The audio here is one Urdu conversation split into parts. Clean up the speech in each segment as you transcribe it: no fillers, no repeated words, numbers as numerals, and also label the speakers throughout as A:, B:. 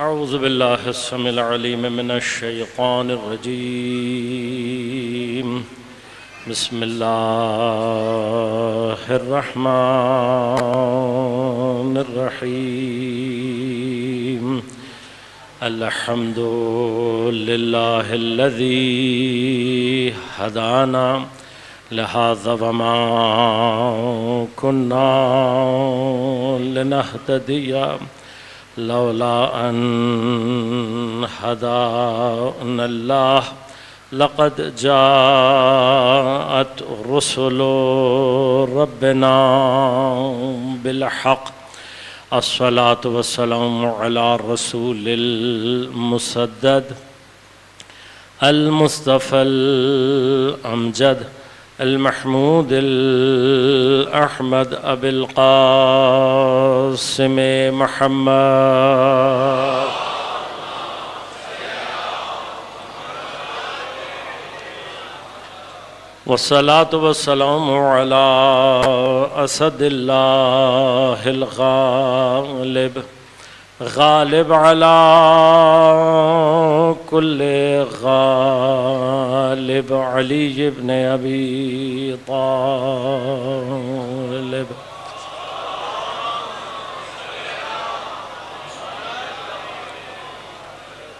A: أعوذ بالله السميع العليم من الشيطان الرجيم. بسم الله الرحمن الرحيم. الحمد لله الذي هدانا لهذا وما كنا لنهتدي لولا أن هدانا الله لقد جاءت رسل ربنا بالحق. الصلاة والسلام على الرسول المسدد المصطفى الأمجد المحمود الأحمد أبي القاسم محمد والصلاة والسلام على أسد الله الغالب غالب على كل غالب علي بن أبي طالب.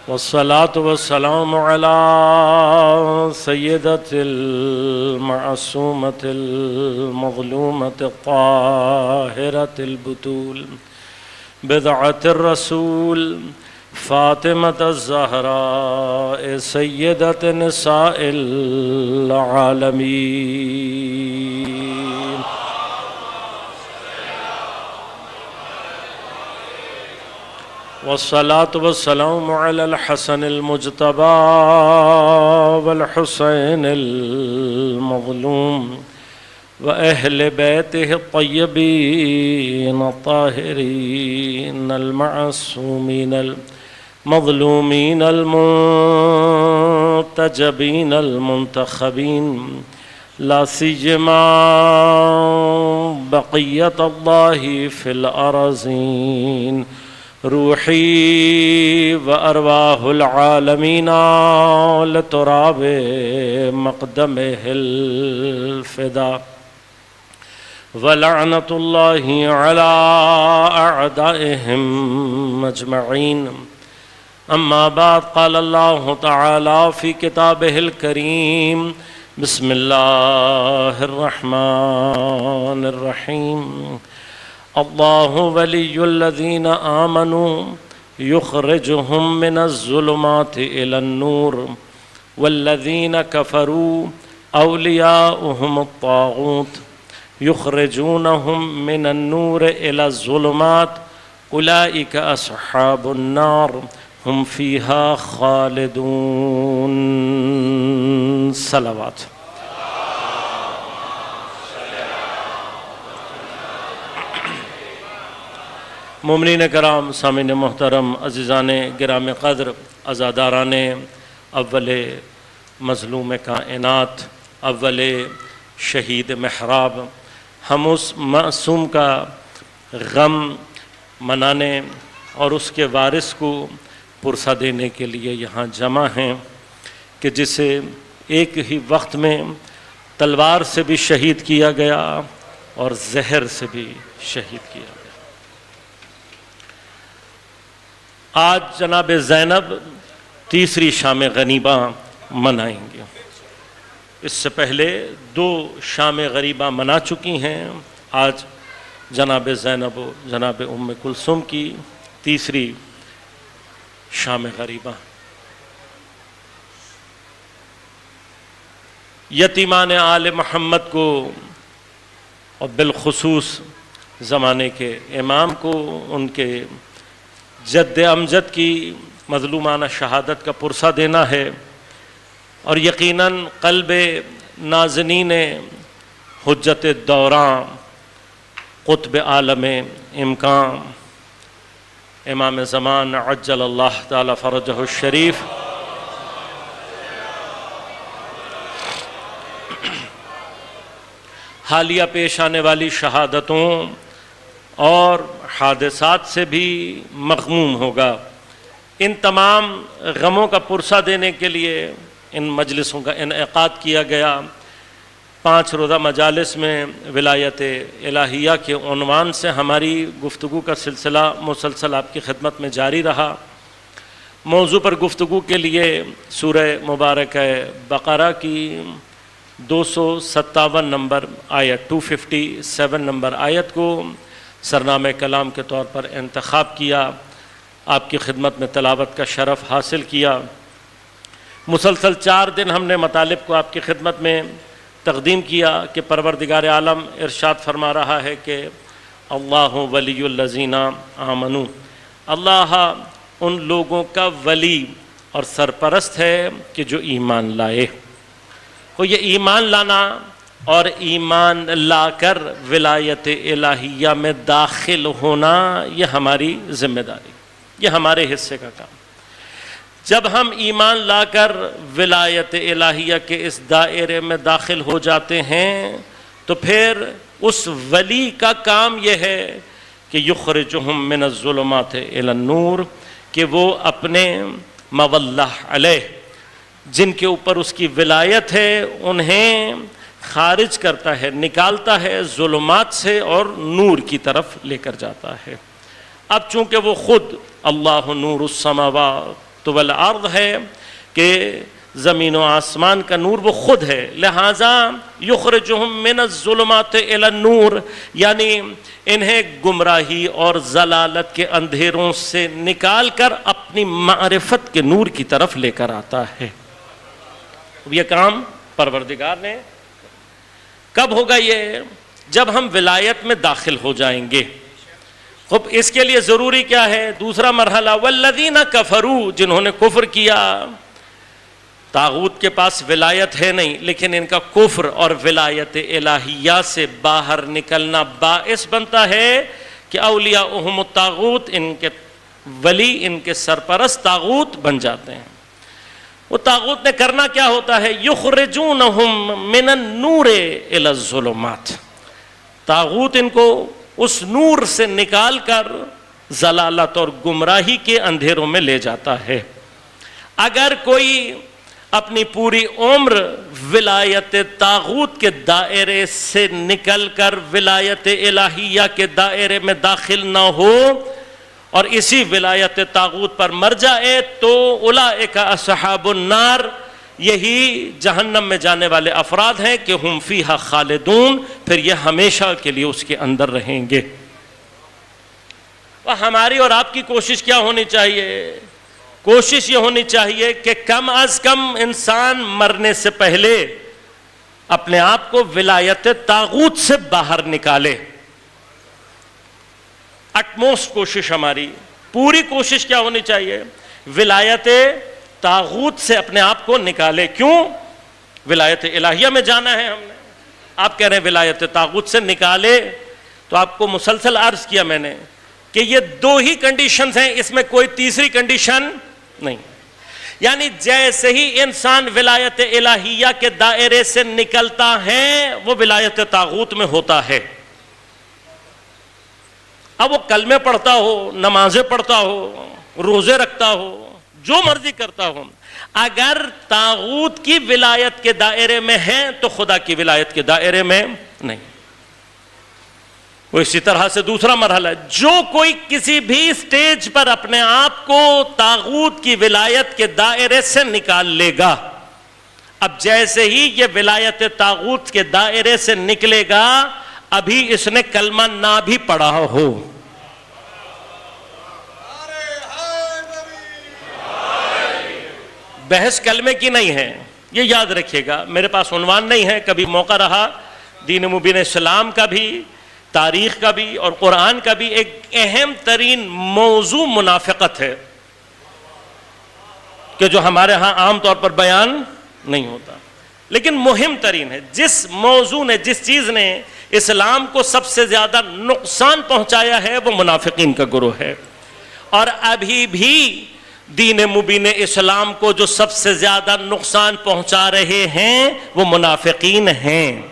A: والصلاة والسلام على سيدة المعصومة المظلومة الطاهرة البتول بضعة الرسول فاطمة الزهراء سيدة نساء العالمين. والصلاة والسلام على الحسن المجتبى والحسين المظلوم وأهل بيته الطيبين الطاهرين المعصومين المظلومين المنتجبين المنتخبين لا سيما بقية الله في الأرضين روحي وأرواح العالمين لتراب مقدمه الفداء ولعنة الله على أعدائهم أجمعين. أما بعد، قال الله تعالى في كتابه الكريم: بسم الله الرحمن الرحيم. الله ولي الذين آمنوا يخرجهم من الظلمات إلى النور والذين كفروا أولياؤهم الطاغوت يخرجونهم من النور إلى الظلمات أولئك أصحاب النار هم فيها خالدون. صلوات. مومنین کرام، سامعین محترم، عزیزان گرام قدر، عزاداران اول مظلوم کائنات، اول شہید محراب، ہم اس معصوم کا غم منانے اور اس کے وارث کو پرسہ دینے کے لیے یہاں جمع ہیں کہ جسے ایک ہی وقت میں تلوار سے بھی شہید کیا گیا اور زہر سے بھی شہید کیا گیا۔ آج جناب زینب تیسری شام غریبہ منائیں گے۔ اس سے پہلے 2 شام غریبہ منا چکی ہیں۔ آج جناب زینب و جناب ام کلثوم کی تیسری شام غریبہ۔ یتیمان آل محمد کو اور بالخصوص زمانے کے امام کو ان کے جد امجد کی مظلومانہ شہادت کا پرسہ دینا ہے، اور یقیناً قلب نازنین حجت دوراں قطب عالم امکان امام زمان عجل اللہ تعالی فرجہ الشریف حالیہ پیش آنے والی شہادتوں اور حادثات سے بھی مغموم ہوگا، ان تمام غموں کا پرسہ دینے کے لیے ان مجلسوں کا انعقاد کیا گیا۔ 5 روزہ مجالس میں ولایت الہیہ کے عنوان سے ہماری گفتگو کا سلسلہ مسلسل آپ کی خدمت میں جاری رہا۔ موضوع پر گفتگو کے لیے سورہ مبارکہ بقرہ کی 257 نمبر آیت 257 نمبر آیت کو سرنامہ کلام کے طور پر انتخاب کیا، آپ کی خدمت میں تلاوت کا شرف حاصل کیا۔ مسلسل 4 دن ہم نے مطالب کو آپ کی خدمت میں تقدیم کیا کہ پروردگار عالم ارشاد فرما رہا ہے کہ اللہ ولی الذین آمنوا، اللہ ان لوگوں کا ولی اور سرپرست ہے کہ جو ایمان لائے۔ تو یہ ایمان لانا اور ایمان لا کر ولایت الہیہ میں داخل ہونا یہ ہماری ذمہ داری، یہ ہمارے حصے کا کام۔ جب ہم ایمان لا کر ولایت الہیہ کے اس دائرے میں داخل ہو جاتے ہیں تو پھر اس ولی کا کام یہ ہے کہ یخرجہم من الظلمات الی النور، کہ وہ اپنے مولہ علیہ، جن کے اوپر اس کی ولایت ہے، انہیں خارج کرتا ہے، نکالتا ہے ظلمات سے اور نور کی طرف لے کر جاتا ہے۔ اب چونکہ وہ خود اللہ نور السماوات والارض ہے کہ زمین و آسمان کا نور وہ خود ہے، لہٰذا یخرجہم من الظلمات الی النور، یعنی انہیں گمراہی اور ضلالت کے اندھیروں سے نکال کر اپنی معرفت کے نور کی طرف لے کر آتا ہے۔ یہ کام پروردگار نے کب ہوگا؟ یہ جب ہم ولایت میں داخل ہو جائیں گے۔ خب اس کے لیے ضروری کیا ہے؟ دوسرا مرحلہ، والذین کفروا، جنہوں نے کفر کیا، طاغوت کے پاس ولایت ہے نہیں لیکن ان کا کفر اور ولایت الہیہ سے باہر نکلنا باعث بنتا ہے کہ اولیاءہم الطاغوت، ان کے ولی، ان کے سرپرست طاغوت بن جاتے ہیں۔ وہ طاغوت نے کرنا کیا ہوتا ہے؟ یخرجونہم من النور الی الظلمات، طاغوت ان کو اس نور سے نکال کر ضلالت اور گمراہی کے اندھیروں میں لے جاتا ہے۔ اگر کوئی اپنی پوری عمر ولایت طاغوت کے دائرے سے نکل کر ولایت الہیہ کے دائرے میں داخل نہ ہو اور اسی ولایت طاغوت پر مر جائے تو اولئک اصحاب النار، یہی جہنم میں جانے والے افراد ہیں کہ ہم فیہا خالدون، پھر یہ ہمیشہ کے لیے اس کے اندر رہیں گے۔ اور ہماری اور آپ کی کوشش کیا ہونی چاہیے؟ کوشش یہ ہونی چاہیے کہ کم از کم انسان مرنے سے پہلے اپنے آپ کو ولایت طاغوت سے باہر نکالے۔ اٹموسٹ کوشش، ہماری پوری کوشش کیا ہونی چاہیے؟ ولایت طاغوت سے اپنے آپ کو نکالے۔ کیوں؟ ولایت الہیہ میں جانا ہے ہم نے۔ آپ کہہ رہے ہیں ولایت طاغوت سے نکالے، تو آپ کو مسلسل عرض کیا میں نے کہ یہ 2 ہی کنڈیشنز ہیں، اس میں کوئی تیسری کنڈیشن نہیں۔ یعنی جیسے ہی انسان ولایت الہیہ کے دائرے سے نکلتا ہے وہ ولایت طاغوت میں ہوتا ہے۔ اب وہ کلمے پڑھتا ہو، نمازیں پڑھتا ہو، روزے رکھتا ہو، جو مرضی کرتا ہو، اگر طاغوت کی ولایت کے دائرے میں ہے تو خدا کی ولایت کے دائرے میں نہیں۔ وہ اسی طرح سے دوسرا مرحلہ ہے، جو کوئی کسی بھی سٹیج پر اپنے آپ کو طاغوت کی ولایت کے دائرے سے نکال لے گا، اب جیسے ہی یہ ولایت طاغوت کے دائرے سے نکلے گا، ابھی اس نے کلمہ نہ بھی پڑھا ہو، بحث کلمے کی نہیں ہے، یہ یاد رکھیے گا۔ میرے پاس عنوان نہیں ہے، کبھی موقع رہا دین مبین اسلام کا بھی، تاریخ کا بھی اور قرآن کا بھی ایک اہم ترین موضوع منافقت ہے کہ جو ہمارے ہاں عام طور پر بیان نہیں ہوتا، لیکن مہم ترین ہے۔ جس موضوع نے، جس چیز نے اسلام کو سب سے زیادہ نقصان پہنچایا ہے وہ منافقین کا گروہ ہے، اور ابھی بھی دین مبین اسلام کو جو سب سے زیادہ نقصان پہنچا رہے ہیں وہ منافقین ہیں۔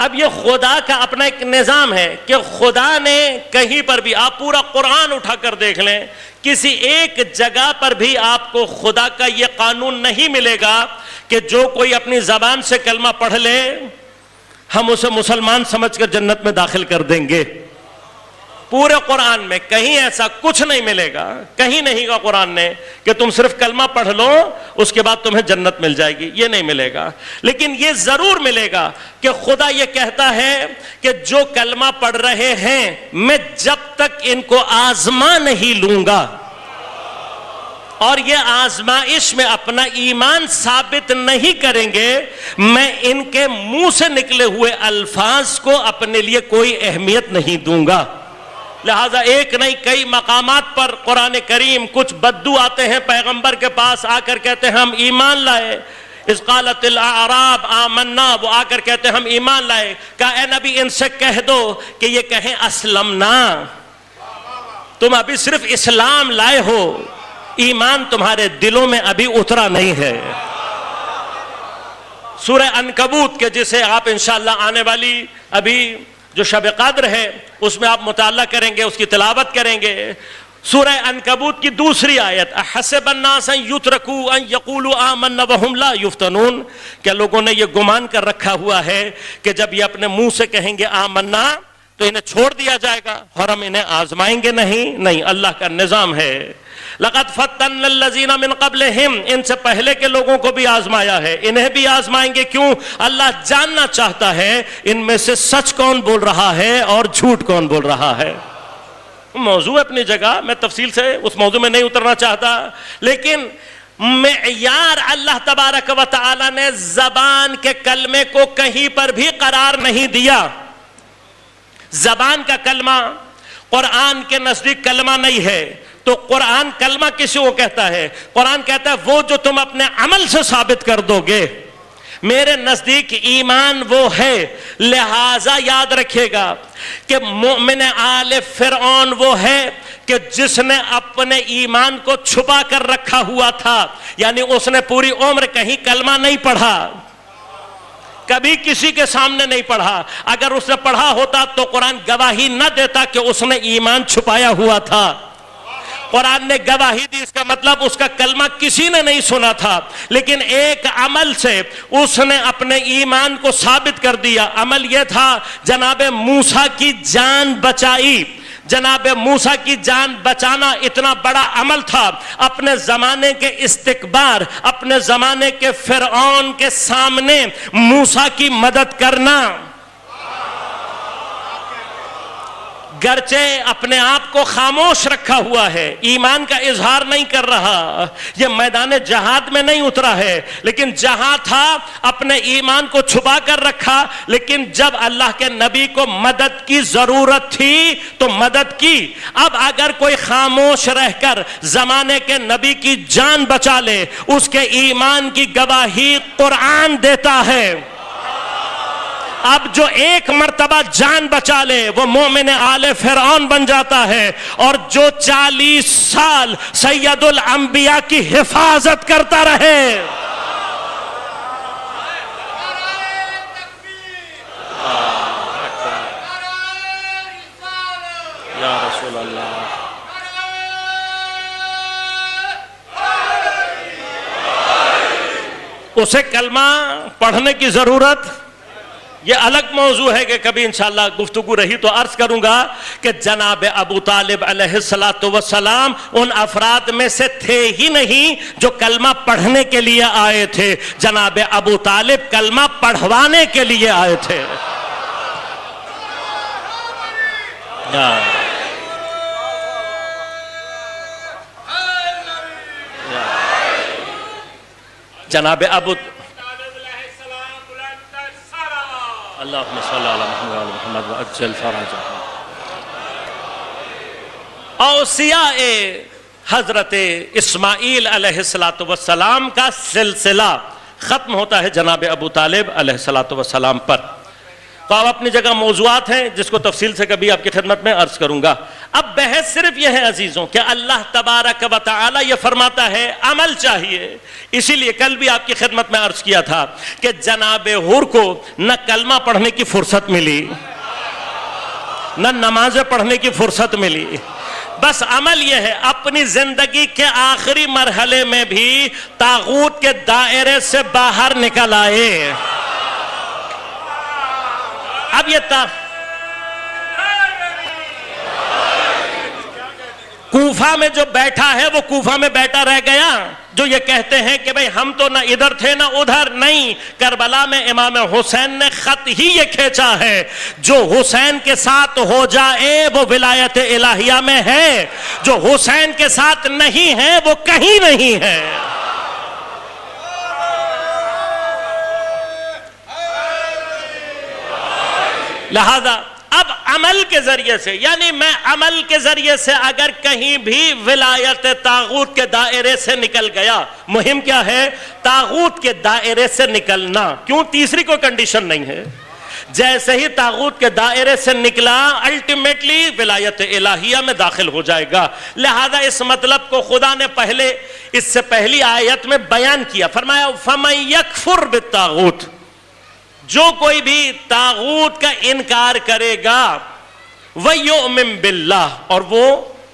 A: اب یہ خدا کا اپنا ایک نظام ہے کہ خدا نے کہیں پر بھی، آپ پورا قرآن اٹھا کر دیکھ لیں، کسی ایک جگہ پر بھی آپ کو خدا کا یہ قانون نہیں ملے گا کہ جو کوئی اپنی زبان سے کلمہ پڑھ لے ہم اسے مسلمان سمجھ کر جنت میں داخل کر دیں گے۔ پورے قرآن میں کہیں ایسا کچھ نہیں ملے گا، کہیں نہیں کہا قرآن نے کہ تم صرف کلمہ پڑھ لو اس کے بعد تمہیں جنت مل جائے گی، یہ نہیں ملے گا۔ لیکن یہ ضرور ملے گا کہ خدا یہ کہتا ہے کہ جو کلمہ پڑھ رہے ہیں میں جب تک ان کو آزما نہیں لوں گا، اور یہ آزمائش میں اپنا ایمان ثابت نہیں کریں گے، میں ان کے منہ سے نکلے ہوئے الفاظ کو اپنے لیے کوئی اہمیت نہیں دوں گا۔ لہذا ایک نہیں کئی مقامات پر قرآن کریم کچھ بدو آتے ہیں پیغمبر کے پاس، آ کر کہتے ہیں ہم ایمان لائے۔ اذ قالت الاعراب آمنا، وہ آ کر کہتے ہیں ہم ایمان لائے۔ کہا اے نبی ان سے کہہ دو کہ یہ کہیں اسلمنا، تم ابھی صرف اسلام لائے ہو، ایمان تمہارے دلوں میں ابھی اترا نہیں ہے۔ سورہ عنکبوت کے جسے آپ انشاءاللہ آنے والی ابھی جو شب قدر ہے اس میں آپ مطالعہ کریں گے، اس کی تلاوت کریں گے۔ سورہ عنکبوت کی دوسری آیت، احسب الناس ان یترکوا ان یقولوا آمنا وهم لا یفتنون، کیا لوگوں نے یہ گمان کر رکھا ہوا ہے کہ جب یہ اپنے منہ سے کہیں گے آمنا تو انہیں چھوڑ دیا جائے گا اور ہم انہیں آزمائیں گے؟ نہیں، اللہ کا نظام ہے۔ لقد فتن الذین من قبلہم، ان سے پہلے کے لوگوں کو بھی آزمایا ہے، انہیں بھی آزمائیں گے۔ کیوں؟ اللہ جاننا چاہتا ہے ان میں سے سچ کون بول رہا ہے اور جھوٹ کون بول رہا ہے۔ موضوع اپنی جگہ، میں تفصیل سے اس موضوع میں نہیں اترنا چاہتا، لیکن معیار اللہ تبارک و تعالی نے زبان کے کلمے کو کہیں پر بھی قرار نہیں دیا۔ زبان کا کلمہ قرآن کے نزدیک کلمہ نہیں ہے، تو قرآن کلمہ کسی کو کہتا ہے؟ قرآن کہتا ہے وہ جو تم اپنے عمل سے ثابت کر دو گے، میرے نزدیک ایمان وہ ہے۔ لہذا یاد رکھیے گا کہ مومن آل فرعون وہ ہے کہ جس نے اپنے ایمان کو چھپا کر رکھا ہوا تھا، یعنی اس نے پوری عمر کہیں کلمہ نہیں پڑھا، کبھی کسی کے سامنے نہیں پڑھا۔ اگر اس نے پڑھا ہوتا تو قرآن گواہی نہ دیتا کہ اس نے ایمان چھپایا ہوا تھا۔ قرآن نے گواہی دی، اس کا مطلب اس کا کلمہ کسی نے نہیں سنا تھا، لیکن ایک عمل سے اس نے اپنے ایمان کو ثابت کر دیا۔ عمل یہ تھا جناب موسیٰ کی جان بچائی۔ جناب موسیٰ کی جان بچانا اتنا بڑا عمل تھا، اپنے زمانے کے استکبار، اپنے زمانے کے فرعون کے سامنے موسیٰ کی مدد کرنا۔ گرچہ اپنے آپ کو خاموش رکھا ہوا ہے، ایمان کا اظہار نہیں کر رہا، یہ میدان جہاد میں نہیں اترا ہے، لیکن جہاں تھا اپنے ایمان کو چھپا کر رکھا۔ لیکن جب اللہ کے نبی کو مدد کی ضرورت تھی تو مدد کی۔ اب اگر کوئی خاموش رہ کر زمانے کے نبی کی جان بچا لے، اس کے ایمان کی گواہی قرآن دیتا ہے۔ اب جو ایک مرتبہ جان بچا لے وہ مومن آل فرعون بن جاتا ہے، اور جو 40 سال سید الانبیاء کی حفاظت کرتا رہے۔ یا رسول اللہ، اسے کلمہ پڑھنے کی ضرورت، یہ الگ موضوع ہے کہ کبھی انشاءاللہ گفتگو رہی تو عرض کروں گا کہ جناب ابو طالب علیہ السلام ان افراد میں سے تھے ہی نہیں جو کلمہ پڑھنے کے لیے آئے تھے، جناب ابو طالب کلمہ پڑھوانے کے لیے آئے تھے۔ جناب ابو اللہم صلی علی محمد وعجل فرجہ۔ اوصیاء حضرت اسماعیل علیہ السلام کا سلسلہ ختم ہوتا ہے جناب ابو طالب علیہ السلام پر۔ تو اب اپنی جگہ موضوعات ہیں جس کو تفصیل سے کبھی آپ کی خدمت میں عرض کروں گا. اب بحث صرف یہ ہے عزیزوں کہ اللہ تبارک و تعالی یہ فرماتا ہے عمل چاہیے. اسی لیے کل بھی آپ کی خدمت میں عرض کیا تھا کہ جناب حور کو نہ کلمہ پڑھنے کی فرصت ملی نہ نمازیں پڑھنے کی فرصت ملی. بس عمل یہ ہے اپنی زندگی کے آخری مرحلے میں بھی طاغوت کے دائرے سے باہر نکل آئے. اب یہ کوفہ میں جو بیٹھا ہے وہ کوفہ میں بیٹھا رہ گیا. جو یہ کہتے ہیں کہ بھئی ہم تو نہ ادھر تھے نہ ادھر، نہیں، کربلا میں امام حسین نے خط ہی یہ کھینچا ہے جو حسین کے ساتھ ہو جائے وہ ولایت الہیہ میں ہے، جو حسین کے ساتھ نہیں ہے وہ کہیں نہیں ہے. لہذا اب عمل کے ذریعے سے، یعنی میں عمل کے ذریعے سے اگر کہیں بھی ولایت طاغوت کے دائرے سے نکل گیا، مہم کیا ہے؟ طاغوت کے دائرے سے نکلنا. کیوں؟ تیسری کوئی کنڈیشن نہیں ہے. جیسے ہی طاغوت کے دائرے سے نکلا الٹیمیٹلی ولایت الہیہ میں داخل ہو جائے گا. لہذا اس مطلب کو خدا نے پہلے اس سے پہلی آیت میں بیان کیا. فرمایا فَمَن يَكْفُرْ بِالطَّاغُوتِ، جو کوئی بھی طاغوت کا انکار کرے گا وَيُؤْمِن بِاللَّهِ، اور وہ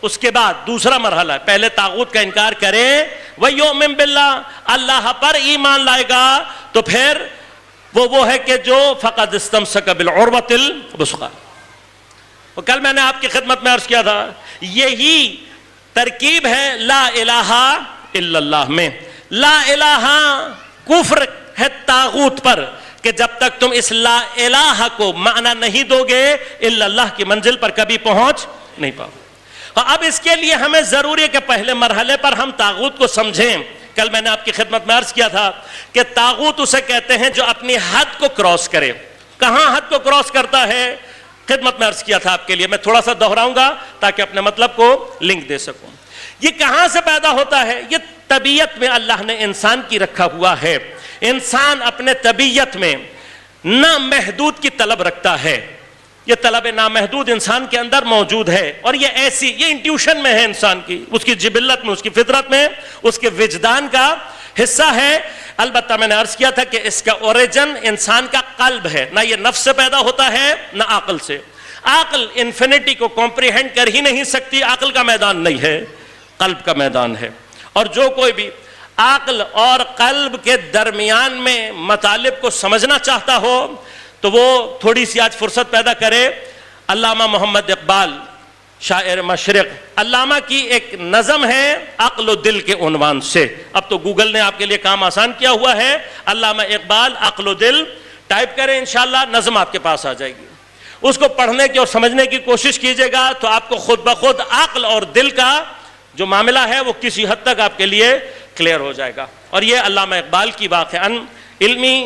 A: اس کے بعد دوسرا مرحلہ ہے، پہلے طاغوت کا انکار کرے وَيُؤْمِن بِاللَّهِ، اللہ پر ایمان لائے گا، تو پھر وہ ہے کہ جو فَقَدْ اسْتَمْسَكَ بِالْعُرْوَةِ الْوُثْقَىٰ. اور کل میں نے آپ کی خدمت میں عرض کیا تھا یہی ترکیب ہے لا الہ الا اللہ میں. لا الہ کفر ہے طاغوت پر کہ جب تک تم اس لا الہ کو معنی نہیں دو گے الا اللہ کی منزل پر کبھی پہنچ نہیں پاؤ. اب اس کے لیے ہمیں ضروری ہے کہ پہلے مرحلے پر ہم طاغوت کو سمجھیں. کل میں نے آپ کی خدمت میں عرض کیا تھا کہ طاغوت اسے کہتے ہیں جو اپنی حد کو کراس کرے. کہاں حد کو کراس کرتا ہے؟ خدمت میں عرض کیا تھا آپ کے لیے، میں تھوڑا سا دہراؤں گا تاکہ اپنے مطلب کو لنک دے سکوں. یہ کہاں سے پیدا ہوتا ہے؟ یہ طبیعت میں اللہ نے انسان کی رکھا ہوا ہے. انسان اپنے طبیعت میں نامحدود کی طلب رکھتا ہے. یہ طلب نامحدود انسان کے اندر موجود ہے، اور یہ ایسی، یہ انٹیوشن میں ہے انسان کی، اس کی جبلت میں، اس کی فطرت میں، اس کے وجدان کا حصہ ہے. البتہ میں نے عرض کیا تھا کہ اس کا اوریجن انسان کا قلب ہے. نہ یہ نفس سے پیدا ہوتا ہے نہ عقل سے. عقل انفینٹی کو کمپریہنڈ کر ہی نہیں سکتی. عقل کا میدان نہیں ہے، قلب کا میدان ہے. اور جو کوئی بھی عقل اور قلب کے درمیان میں مطالب کو سمجھنا چاہتا ہو تو وہ تھوڑی سی آج فرصت پیدا کرے. علامہ محمد اقبال شاعر مشرق، علامہ کی ایک نظم ہے عقل و دل کے عنوان سے. اب تو گوگل نے آپ کے لیے کام آسان کیا ہوا ہے. علامہ اقبال عقل و دل ٹائپ کریں، انشاءاللہ نظم آپ کے پاس آ جائے گی. اس کو پڑھنے کی اور سمجھنے کی کوشش کیجئے گا تو آپ کو خود بخود عقل اور دل کا جو معاملہ ہے وہ کسی حد تک آپ کے لیے کلیئر ہو جائے گا. اور یہ علامہ اقبال کی واقعاً علمی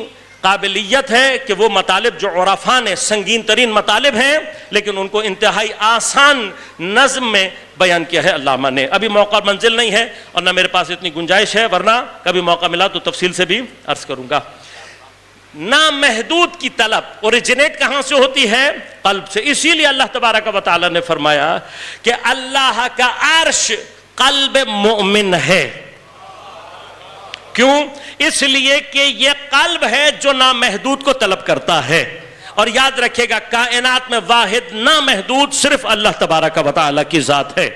A: قابلیت ہے کہ وہ مطالب جو عرفاء نے سنگین ترین مطالب ہیں لیکن ان کو انتہائی آسان نظم میں بیان کیا ہے علامہ نے. ابھی موقع منزل نہیں ہے اور نہ میرے پاس اتنی گنجائش ہے، ورنہ کبھی موقع ملا تو تفصیل سے بھی عرض کروں گا. نامحدود کی طلب اوریجنیٹ کہاں سے ہوتی ہے؟ قلب سے. اسی لیے اللہ تبارک و تعالی نے فرمایا کہ اللہ کا عرش قلب مومن ہے. کیوں؟ اس لیے کہ یہ قلب ہے جو نامحدود کو طلب کرتا ہے. اور یاد رکھے گا کائنات میں واحد نامحدود صرف اللہ تبارک و تعالی کی ذات ہے.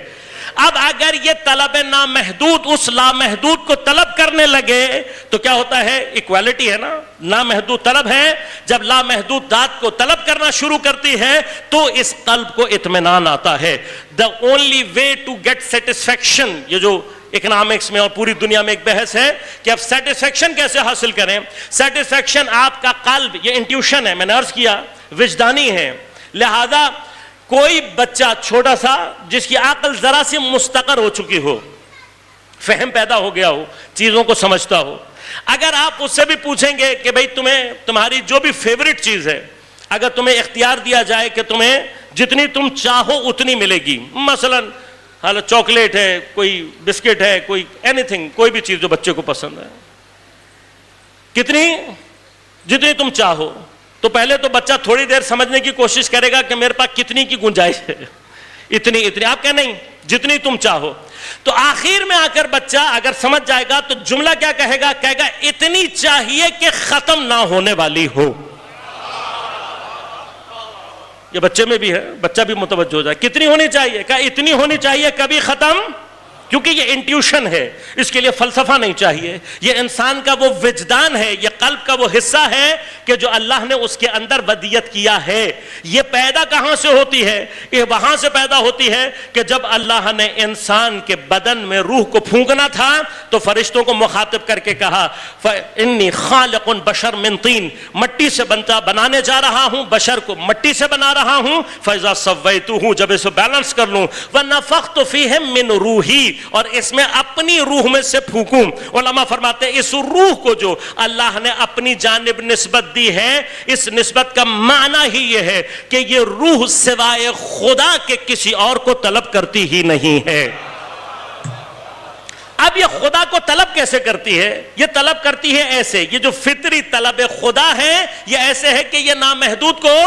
A: اب اگر یہ طلب نامحدود اس لامحدود کو طلب کرنے لگے تو کیا ہوتا ہے؟ ایکوالٹی ہے نا، نامحدود طلب ہے. جب لامحدود ذات کو طلب کرنا شروع کرتی ہے تو اس قلب کو اطمینان آتا ہے. The only way to get satisfaction، یہ جو اکنامکس میں اور پوری دنیا میں ایک بحث ہے کہ اب سیٹسفیکشن کیسے حاصل کریں. سیٹسفیکشن آپ کا قلب، یہ انٹیوشن ہے، میں نے عرض کیا وجدانی ہے. لہذا کوئی بچہ چھوٹا سا جس کی عقل ذرا سی مستقر ہو چکی ہو، فہم پیدا ہو گیا ہو، چیزوں کو سمجھتا ہو، اگر آپ اس سے بھی پوچھیں گے کہ بھئی تمہاری جو بھی فیوریٹ چیز ہے اگر تمہیں اختیار دیا جائے کہ تمہیں جتنی تم چاہو اتنی ملے گی، مثلاً چاکلیٹ ہے، کوئی بسکٹ ہے، کوئی اینی تھنگ، کوئی بھی چیز جو بچے کو پسند ہے، جتنی تم چاہو، تو پہلے تو بچہ تھوڑی دیر سمجھنے کی کوشش کرے گا کہ میرے پاس کتنی کی گنجائش ہے، اتنی آپ کہیں نہیں جتنی تم چاہو. تو آخر میں آ کر بچہ اگر سمجھ جائے گا تو جملہ کیا کہے گا اتنی چاہیے کہ ختم نہ ہونے والی ہو. یہ بچے میں بھی ہے، بچہ بھی متوجہ ہو جائے. کتنی ہونی چاہیے؟ کہ اتنی ہونی چاہیے کبھی ختم، کیونکہ یہ انٹیوشن ہے، اس کے لیے فلسفہ نہیں چاہیے. یہ انسان کا وہ وجدان ہے، یہ قلب کا وہ حصہ ہے کہ جو اللہ نے اس کے اندر ودیت کیا ہے. یہ پیدا کہاں سے ہوتی ہے؟ یہ وہاں سے پیدا ہوتی ہے کہ جب اللہ نے انسان کے بدن میں روح کو پھونکنا تھا تو فرشتوں کو مخاطب کر کے کہا انی خالق بشر من طین، مٹی سے بنانے جا رہا ہوں، بشر کو مٹی سے بنا رہا ہوں. فاذا سویتہ، جب اسے بیلنس کر لوں، ونفخت فیہ من روحی، اور اس میں اپنی روح میں سے پھونکوں. علماء فرماتے ہیں اس روح کو جو اللہ نے اپنی جانب نسبت دی ہے، اس نسبت کا معنی ہی یہ ہے کہ یہ روح سوائے خدا کے کسی اور کو طلب کرتی ہی نہیں ہے. اب یہ خدا کو طلب کیسے کرتی ہے؟ یہ طلب کرتی ہے ایسے، یہ جو فطری طلب خدا ہے یہ ایسے ہے کہ یہ نامحدود کو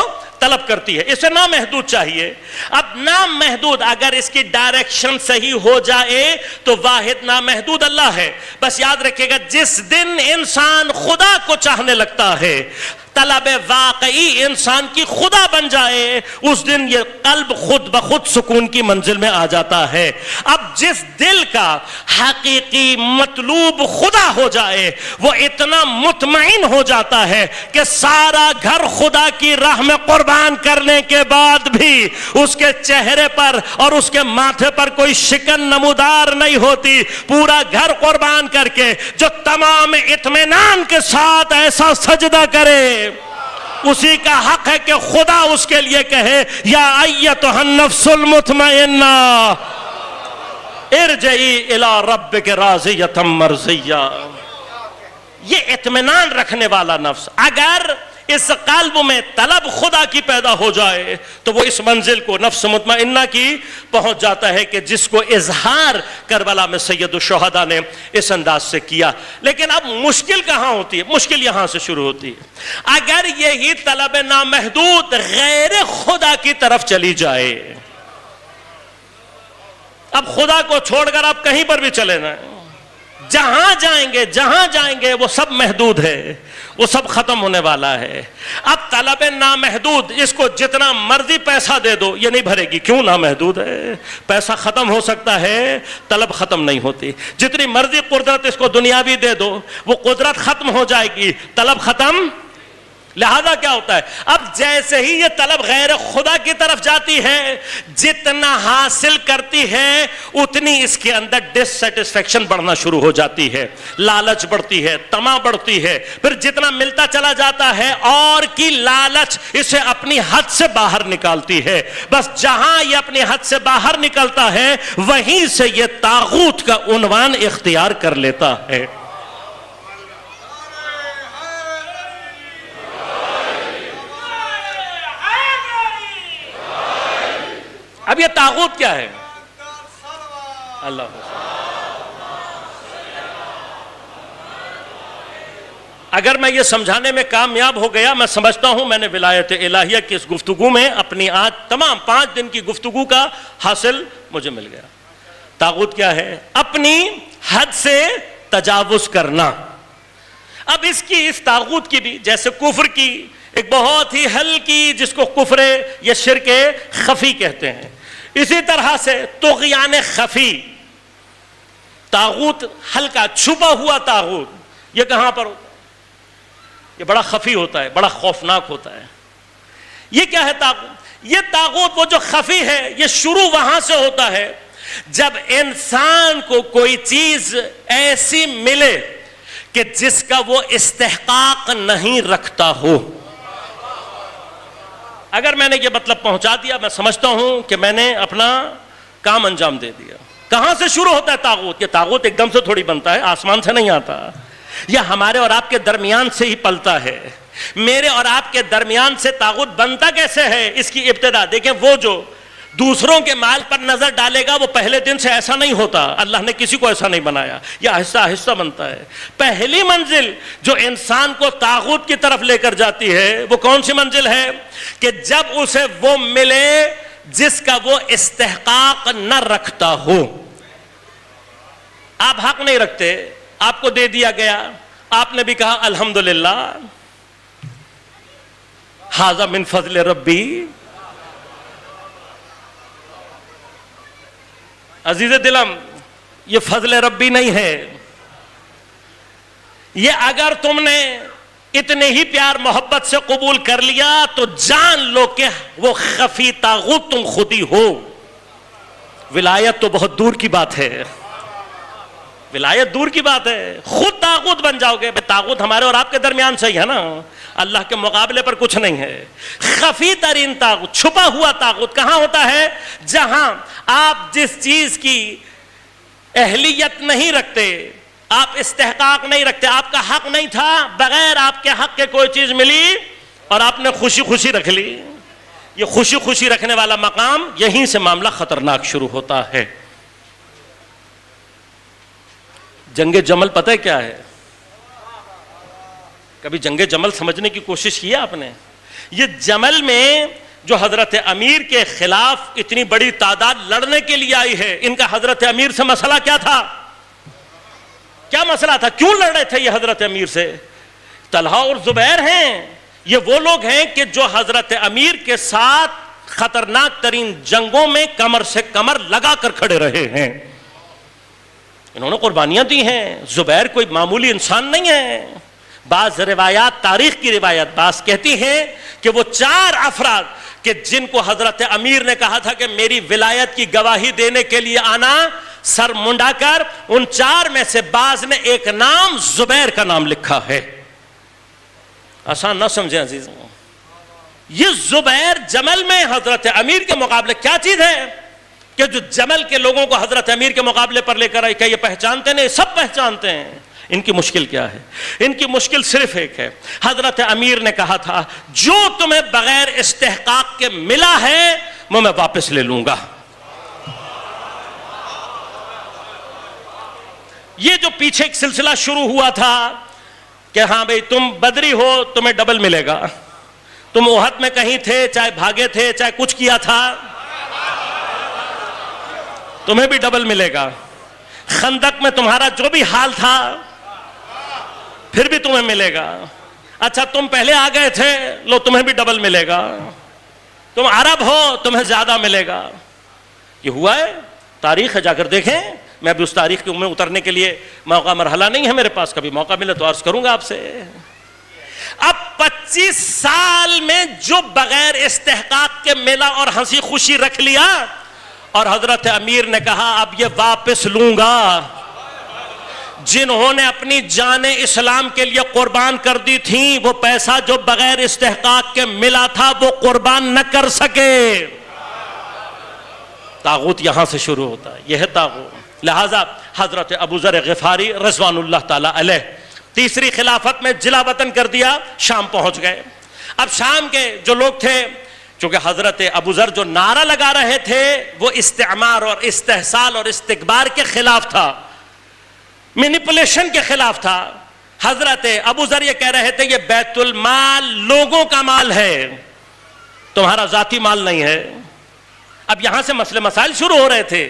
A: طلب کرتی ہے، اسے نامحدود چاہیے. اب نامحدود اگر اس کی ڈائریکشن صحیح ہو جائے تو واحد نامحدود اللہ ہے. بس یاد رکھیے گا جس دن انسان خدا کو چاہنے لگتا ہے، طلب واقعی انسان کی خدا بن جائے، اس دن یہ قلب خود بخود سکون کی منزل میں آ جاتا ہے. اب جس دل کا حقیقی مطلوب خدا ہو جائے وہ اتنا مطمئن ہو جاتا ہے کہ سارا گھر خدا کی راہ میں قربان کرنے کے بعد بھی اس کے چہرے پر اور اس کے ماتھے پر کوئی شکن نمودار نہیں ہوتی. پورا گھر قربان کر کے جو تمام اطمینان کے ساتھ ایسا سجدہ کرے، اسی کا حق ہے کہ خدا اس کے لیے کہے یا ایتھا النفس المطمئنہ ارجعی الی ربک راضیۃ مرضیہ. یہ اطمینان رکھنے والا نفس اگر اس قلب میں طلب خدا کی پیدا ہو جائے تو وہ اس منزل کو نفس مطمئنہ کی پہنچ جاتا ہے کہ جس کو اظہار کربلا میں سید الشہداء نے اس انداز سے کیا. لیکن اب مشکل کہاں ہوتی ہے؟ مشکل یہاں سے شروع ہوتی ہے. اگر یہی طلب نامحدود غیر خدا کی طرف چلی جائے، اب خدا کو چھوڑ کر آپ کہیں پر بھی چلے جائیں، جہاں جائیں گے وہ سب محدود ہے، وہ سب ختم ہونے والا ہے. اب طلب نامحدود، اس کو جتنا مرضی پیسہ دے دو یہ نہیں بھرے گی. کیوں؟ نامحدود ہے. پیسہ ختم ہو سکتا ہے، طلب ختم نہیں ہوتی. جتنی مرضی قدرت اس کو دنیاوی دے دو، وہ قدرت ختم ہو جائے گی، طلب ختم. لہذا کیا ہوتا ہے؟ اب جیسے ہی یہ طلب غیر خدا کی طرف جاتی ہے، جتنا حاصل کرتی ہے اتنی اس کے اندر ڈس سیٹسفیکشن بڑھنا شروع ہو جاتی ہے، لالچ بڑھتی ہے، طمع بڑھتی ہے. پھر جتنا ملتا چلا جاتا ہے اور کی لالچ اسے اپنی حد سے باہر نکالتی ہے. بس جہاں یہ اپنی حد سے باہر نکلتا ہے وہیں سے یہ طاغوت کا عنوان اختیار کر لیتا ہے. اب یہ طاغوت کیا ہے؟ اللہ اگر میں یہ سمجھانے میں کامیاب ہو گیا، میں سمجھتا ہوں میں نے ولایت الہیہ کی اس گفتگو میں اپنی آج تمام 5 دن کی گفتگو کا حاصل مجھے مل گیا. طاغوت کیا ہے؟ اپنی حد سے تجاوز کرنا. اب اس طاغوت کی بھی جیسے کفر کی ایک بہت ہی ہلکی، جس کو کفر یا شرک خفی کہتے ہیں، اسی طرح سے طغیان خفی، طاغوت ہلکا چھپا ہوا طاغوت. یہ کہاں پر ہوتا ہے؟ یہ بڑا خفی ہوتا ہے، بڑا خوفناک ہوتا ہے. یہ کیا ہے طاغوت؟ یہ طاغوت وہ جو خفی ہے، یہ شروع وہاں سے ہوتا ہے جب انسان کو کوئی چیز ایسی ملے کہ جس کا وہ استحقاق نہیں رکھتا ہو. اگر میں نے یہ مطلب پہنچا دیا، میں سمجھتا ہوں کہ میں نے اپنا کام انجام دے دیا. کہاں سے شروع ہوتا ہے طاغوت؟ یہ طاغوت ایک دم سے تھوڑی بنتا ہے، آسمان سے نہیں آتا. یہ ہمارے اور آپ کے درمیان سے ہی پلتا ہے. میرے اور آپ کے درمیان سے طاغوت بنتا کیسے ہے؟ اس کی ابتدا دیکھیں. وہ جو دوسروں کے مال پر نظر ڈالے گا وہ پہلے دن سے ایسا نہیں ہوتا. اللہ نے کسی کو ایسا نہیں بنایا, یہ آہستہ آہستہ بنتا ہے. پہلی منزل جو انسان کو طاغوت کی طرف لے کر جاتی ہے وہ کون سی منزل ہے؟ کہ جب اسے وہ ملے جس کا وہ استحقاق نہ رکھتا ہو. آپ حق نہیں رکھتے, آپ کو دے دیا گیا, آپ نے بھی کہا الحمدللہ ھذا من فضل ربی. عزیز دلم, یہ فضل ربی نہیں ہے. یہ اگر تم نے اتنے ہی پیار محبت سے قبول کر لیا تو جان لو کہ وہ خفی طاغوت تم خود ہی ہو. ولایت تو بہت دور کی بات ہے, ولایت دور کی بات ہے, خود طاغوت بن جاؤ گے. طاغوت ہمارے اور آپ کے درمیان سے ہی ہے نا, اللہ کے مقابلے پر کچھ نہیں ہے. خفی ترین طاغوت, چھپا ہوا طاغوت کہاں ہوتا ہے؟ جہاں آپ جس چیز کی اہلیت نہیں رکھتے, آپ استحقاق نہیں رکھتے, آپ کا حق نہیں تھا, بغیر آپ کے حق کے کوئی چیز ملی اور آپ نے خوشی خوشی رکھ لی. یہ خوشی خوشی رکھنے والا مقام, یہیں سے معاملہ خطرناک شروع ہوتا ہے. جنگ جمل پتہ ہے کیا ہے؟ کبھی جنگ جمل سمجھنے کی کوشش کی ہے آپ نے؟ یہ جمل میں جو حضرت امیر کے خلاف اتنی بڑی تعداد لڑنے کے لیے آئی ہے, ان کا حضرت امیر سے مسئلہ کیا تھا؟ کیا مسئلہ تھا؟ کیوں لڑ رہے تھے یہ حضرت امیر سے؟ طلحہ اور زبیر ہیں, یہ وہ لوگ ہیں کہ جو حضرت امیر کے ساتھ خطرناک ترین جنگوں میں کمر سے کمر لگا کر کھڑے رہے ہیں. انہوں نے قربانیاں دی ہیں. زبیر کوئی معمولی انسان نہیں ہے. بعض روایات, تاریخ کی روایت بعض کہتی ہیں کہ وہ 4 افراد کہ جن کو حضرت امیر نے کہا تھا کہ میری ولایت کی گواہی دینے کے لیے آنا, سر منڈا کر, ان 4 میں سے بعض نے ایک نام زبیر کا نام لکھا ہے. آسان نہ سمجھیں عزیزوں, یہ زبیر جمل میں حضرت امیر کے مقابلے کیا چیز ہے کہ جو جمل کے لوگوں کو حضرت امیر کے مقابلے پر لے کر آئی؟ کیا یہ پہچانتے نہیں؟ سب پہچانتے ہیں. ان کی مشکل کیا ہے؟ ان کی مشکل صرف ایک ہے. حضرت امیر نے کہا تھا جو تمہیں بغیر استحقاق کے ملا ہے وہ میں واپس لے لوں گا. یہ جو پیچھے ایک سلسلہ شروع ہوا تھا کہ ہاں بھئی تم بدری ہو, تمہیں ڈبل ملے گا, تم احد میں کہیں تھے, چاہے بھاگے تھے, چاہے کچھ کیا تھا, تمہیں بھی ڈبل ملے گا. خندق میں تمہارا جو بھی حال تھا پھر بھی تمہیں ملے گا. اچھا تم پہلے آ گئے تھے, لو تمہیں بھی ڈبل ملے گا. تم عرب ہو, تمہیں زیادہ ملے گا. یہ ہوا ہے, تاریخ ہے, جا کر دیکھیں. میں بھی اس تاریخ کے میں اترنے کے لیے موقع مرحلہ نہیں ہے میرے پاس, کبھی موقع ملے تو عرض کروں گا آپ سے. اب 25 سال میں جو بغیر استحقاق کے ملا اور ہنسی خوشی رکھ لیا, اور حضرت امیر نے کہا اب یہ واپس لوں گا. جنہوں نے اپنی جان اسلام کے لیے قربان کر دی تھی, وہ پیسہ جو بغیر استحقاق کے ملا تھا وہ قربان نہ کر سکے. طاغوت یہاں سے شروع ہوتا ہے, یہ ہے طاغوت. لہذا حضرت ابو ذر غفاری رضوان اللہ تعالی علیہ تیسری خلافت میں جلا وطن کر دیا, شام پہنچ گئے. اب شام کے جو لوگ تھے, چونکہ حضرت ابو ذر جو نعرہ لگا رہے تھے وہ استعمار اور استحصال اور استکبار کے خلاف تھا, مینیپولیشن کے خلاف تھا. حضرت ابو ذر یہ کہہ رہے تھے یہ بیت المال لوگوں کا مال ہے, تمہارا ذاتی مال نہیں ہے. اب یہاں سے مسئلے مسائل شروع ہو رہے تھے.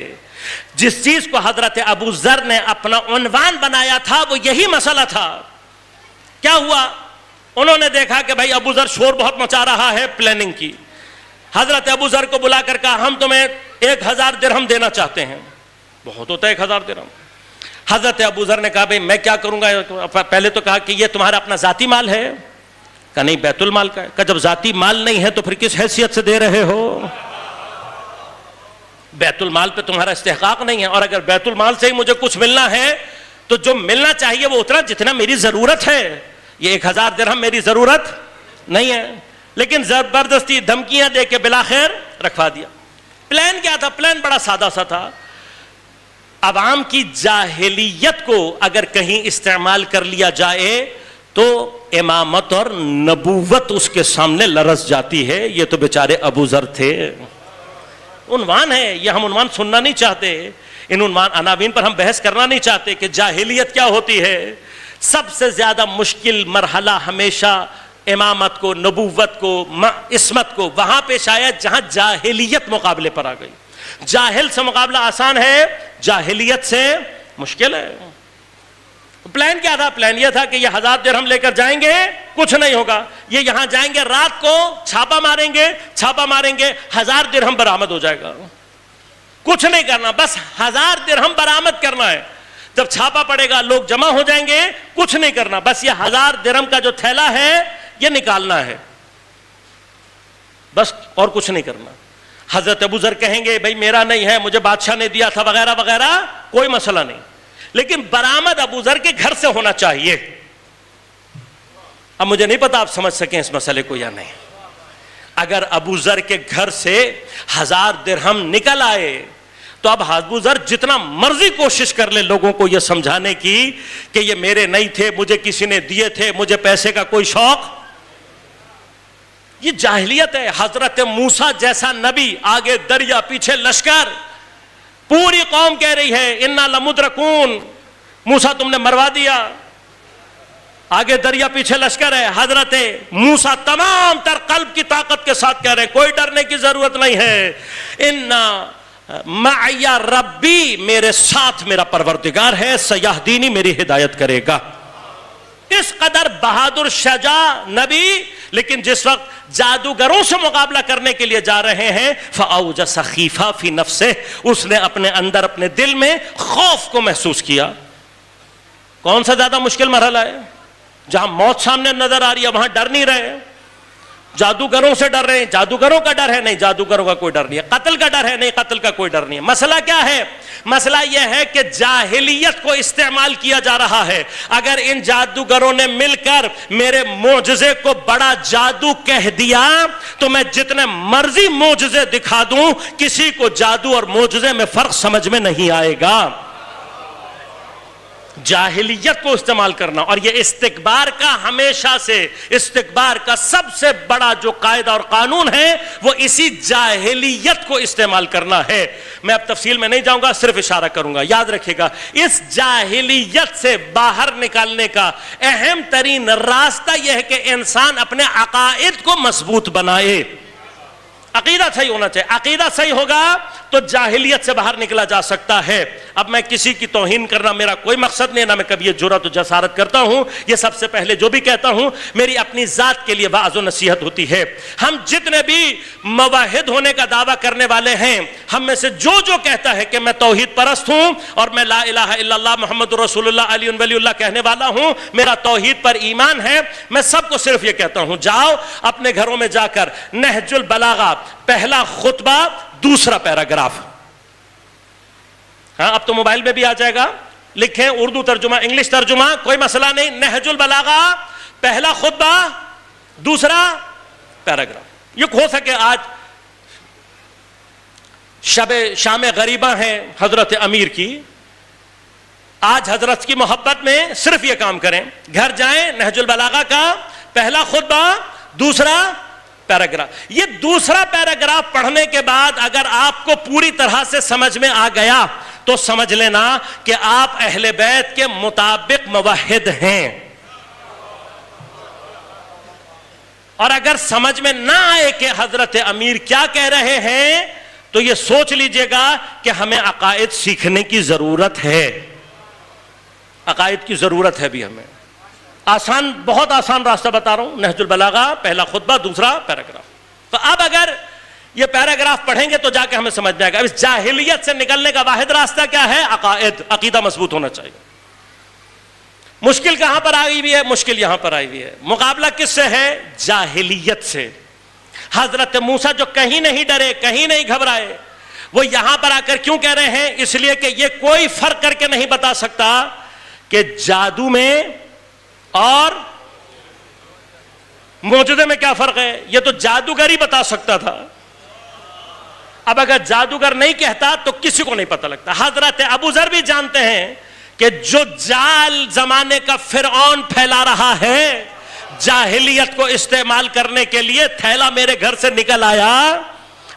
A: جس چیز کو حضرت ابو ذر نے اپنا عنوان بنایا تھا وہ یہی مسئلہ تھا. کیا ہوا؟ انہوں نے دیکھا کہ بھائی ابو ذر شور بہت مچا رہا ہے پلاننگ کی. حضرت ابو ذر کو بلا کر کہا ہم تمہیں 1000 درہم دینا چاہتے ہیں. بہت ہوتا ہے 1000 درہم. حضرت ابو ذر نے کہا بھئی میں کیا کروں گا؟ پہلے تو کہا کہ یہ تمہارا اپنا ذاتی مال ہے. کہا نہیں, بیت المال کا ہے. کہا جب ذاتی مال نہیں ہے تو پھر کس حیثیت سے دے رہے ہو؟ بیت المال پہ تمہارا استحقاق نہیں ہے, اور اگر بیت المال سے ہی مجھے کچھ ملنا ہے تو جو ملنا چاہیے وہ اتنا جتنا میری ضرورت ہے. یہ 1000 درہم میری ضرورت نہیں ہے. لیکن زبردستی دھمکیاں دے کے بلاخر رکھوا دیا. پلان کیا تھا؟ پلان بڑا سادہ سا تھا. عوام کی جاہلیت کو اگر کہیں استعمال کر لیا جائے تو امامت اور نبوت اس کے سامنے لرز جاتی ہے. یہ تو بیچارے ابو ذر تھے, عنوان ہے یہ، ہم عنوان سننا نہیں چاہتے، ان عناوین پر ہم بحث کرنا نہیں چاہتے کہ جاہلیت کیا ہوتی ہے۔ سب سے زیادہ مشکل مرحلہ ہمیشہ امامت کو، نبوت کو، عصمت کو وہاں پیش آیا جہاں جاہلیت مقابلے پر آ گئی۔ جاہل سے مقابلہ آسان ہے، جاہلیت سے مشکل ہے۔ پلان کیا تھا؟ پلان یہ تھا کہ یہ 1000 درہم لے کر جائیں گے، کچھ نہیں ہوگا، یہ یہاں جائیں گے رات کو چھاپا ماریں گے، 1000 درہم برآمد ہو جائے گا، کچھ نہیں کرنا، بس 1000 درہم برآمد کرنا ہے۔ جب چھاپا پڑے گا لوگ جمع ہو جائیں گے، کچھ نہیں کرنا، بس یہ 1000 درہم کا جو تھیلا ہے یہ نکالنا ہے، بس اور کچھ نہیں کرنا۔ حضرت ابو ذر کہیں گے بھائی میرا نہیں ہے، مجھے بادشاہ نے دیا تھا وغیرہ وغیرہ، کوئی مسئلہ نہیں، لیکن برآمد ابو ذر کے گھر سے ہونا چاہیے۔ اب مجھے نہیں پتا آپ سمجھ سکیں اس مسئلے کو یا نہیں۔ اگر ابو ذر کے گھر سے 1000 درہم نکل آئے تو اب ابو ذر جتنا مرضی کوشش کر لے لوگوں کو یہ سمجھانے کی کہ یہ میرے نہیں تھے، مجھے کسی نے دیے تھے، مجھے پیسے کا کوئی شوق، یہ جاہلیت ہے۔ حضرت موسیٰ جیسا نبی، آگے دریا پیچھے لشکر، پوری قوم کہہ رہی ہے انا لمدرکون، موسیٰ تم نے مروا دیا، آگے دریا پیچھے لشکر ہے۔ حضرت موسیٰ تمام تر قلب کی طاقت کے ساتھ کہہ رہے ہیں کوئی ڈرنے کی ضرورت نہیں ہے، انا معی ربی، میرے ساتھ میرا پروردگار ہے، سیہدینی، میری ہدایت کرے گا۔ اس قدر بہادر شجاع نبی، لیکن جس وقت جادوگروں سے مقابلہ کرنے کے لیے جا رہے ہیں فَأَوْجَسَ خِیفَةً فِی نَفْسِهِ، اس نے اپنے اندر، اپنے دل میں خوف کو محسوس کیا۔ کون سا زیادہ مشکل مرحلہ ہے؟ جہاں موت سامنے نظر آ رہی ہے وہاں ڈر نہیں رہے، جادوگروں سے ڈر رہے ہیں، جادوگروں کا ڈر ہے نہیں، جادوگروں کا کوئی ڈر نہیں ہے، قتل کا ڈر ہے نہیں، قتل کا کوئی ڈر نہیں ہے۔ مسئلہ کیا ہے؟ مسئلہ یہ ہے کہ جاہلیت کو استعمال کیا جا رہا ہے۔ اگر ان جادوگروں نے مل کر میرے معجزے کو بڑا جادو کہہ دیا تو میں جتنے مرضی معجزے دکھا دوں، کسی کو جادو اور معجزے میں فرق سمجھ میں نہیں آئے گا۔ جاہلیت کو استعمال کرنا، اور یہ استکبار کا، ہمیشہ سے استکبار کا سب سے بڑا جو قاعدہ اور قانون ہے وہ اسی جاہلیت کو استعمال کرنا ہے۔ میں اب تفصیل میں نہیں جاؤں گا، صرف اشارہ کروں گا، یاد رکھے گا اس جاہلیت سے باہر نکالنے کا اہم ترین راستہ یہ ہے کہ انسان اپنے عقائد کو مضبوط بنائے۔ عقیدہ صحیح ہونا چاہیے، عقیدہ صحیح ہوگا تو جاہلیت سے باہر نکلا جا سکتا ہے۔ اب میں کسی کی توہین کرنا میرا کوئی مقصد نہیں، نہ میں کبھی یہ جرأت و جسارت کرتا ہوں، یہ سب سے پہلے جو بھی کہتا ہوں میری اپنی ذات کے لیے وعظ و نصیحت ہوتی ہے۔ ہم جتنے بھی موحد ہونے کا دعویٰ کرنے والے ہیں، ہم میں سے جو کہتا ہے کہ میں توحید پرست ہوں اور میں لا الہ الا اللہ محمد رسول اللہ علی ولی اللہ کہنے والا ہوں، میرا توحید پر ایمان ہے، میں سب کو صرف یہ کہتا ہوں جاؤ اپنے گھروں میں جا کر نہج البلاغہ پہلا خطبہ دوسرا پیراگراف، ہاں اب تو موبائل میں بھی آ جائے گا، لکھیں اردو ترجمہ، انگلش ترجمہ، کوئی مسئلہ نہیں، نہج البلاغہ پہلا خطبہ دوسرا پیراگراف۔ یہ ہو سکے آج شب شام غریبہ ہیں حضرت امیر کی، آج حضرت کی محبت میں صرف یہ کام کریں، گھر جائیں نہج البلاغہ کا پہلا خطبہ دوسرا پیراگراف۔ یہ دوسرا پیراگراف پڑھنے کے بعد اگر آپ کو پوری طرح سے سمجھ میں آ گیا تو سمجھ لینا کہ آپ اہل بیت کے مطابق موحد ہیں، اور اگر سمجھ میں نہ آئے کہ حضرت امیر کیا کہہ رہے ہیں تو یہ سوچ لیجئے گا کہ ہمیں عقائد سیکھنے کی ضرورت ہے، عقائد کی ضرورت ہے بھی ہمیں۔ آسان، بہت آسان راستہ بتا رہا ہوں، نہج البلاغہ پہلا خطبہ دوسرا پیراگراف۔ تو اب اگر یہ پیراگراف پڑھیں گے تو جا کے ہمیں سمجھ میں آئے گا۔ اس جاہلیت سے نکلنے کا واحد راستہ کیا ہے؟ عقائد، عقیدہ مضبوط ہونا چاہیے۔ مشکل کہاں پر آئی ہوئی ہے؟ مشکل یہاں پر آئی ہوئی ہے۔ مقابلہ کس سے ہے؟ جاہلیت سے۔ حضرت موسیٰ جو کہیں نہیں ڈرے، کہیں نہیں گھبرائے، وہ یہاں پر آ کر کیوں کہہ رہے ہیں؟ اس لیے کہ یہ کوئی فرق کر کے نہیں بتا سکتا کہ جادو میں اور معجزے میں کیا فرق ہے، یہ تو جادوگر ہی بتا سکتا تھا۔ اب اگر جادوگر نہیں کہتا تو کسی کو نہیں پتہ لگتا۔ حضرت ابو ذر بھی جانتے ہیں کہ جو جال زمانے کا فرعون پھیلا رہا ہے، جاہلیت کو استعمال کرنے کے لیے تھیلا میرے گھر سے نکل آیا،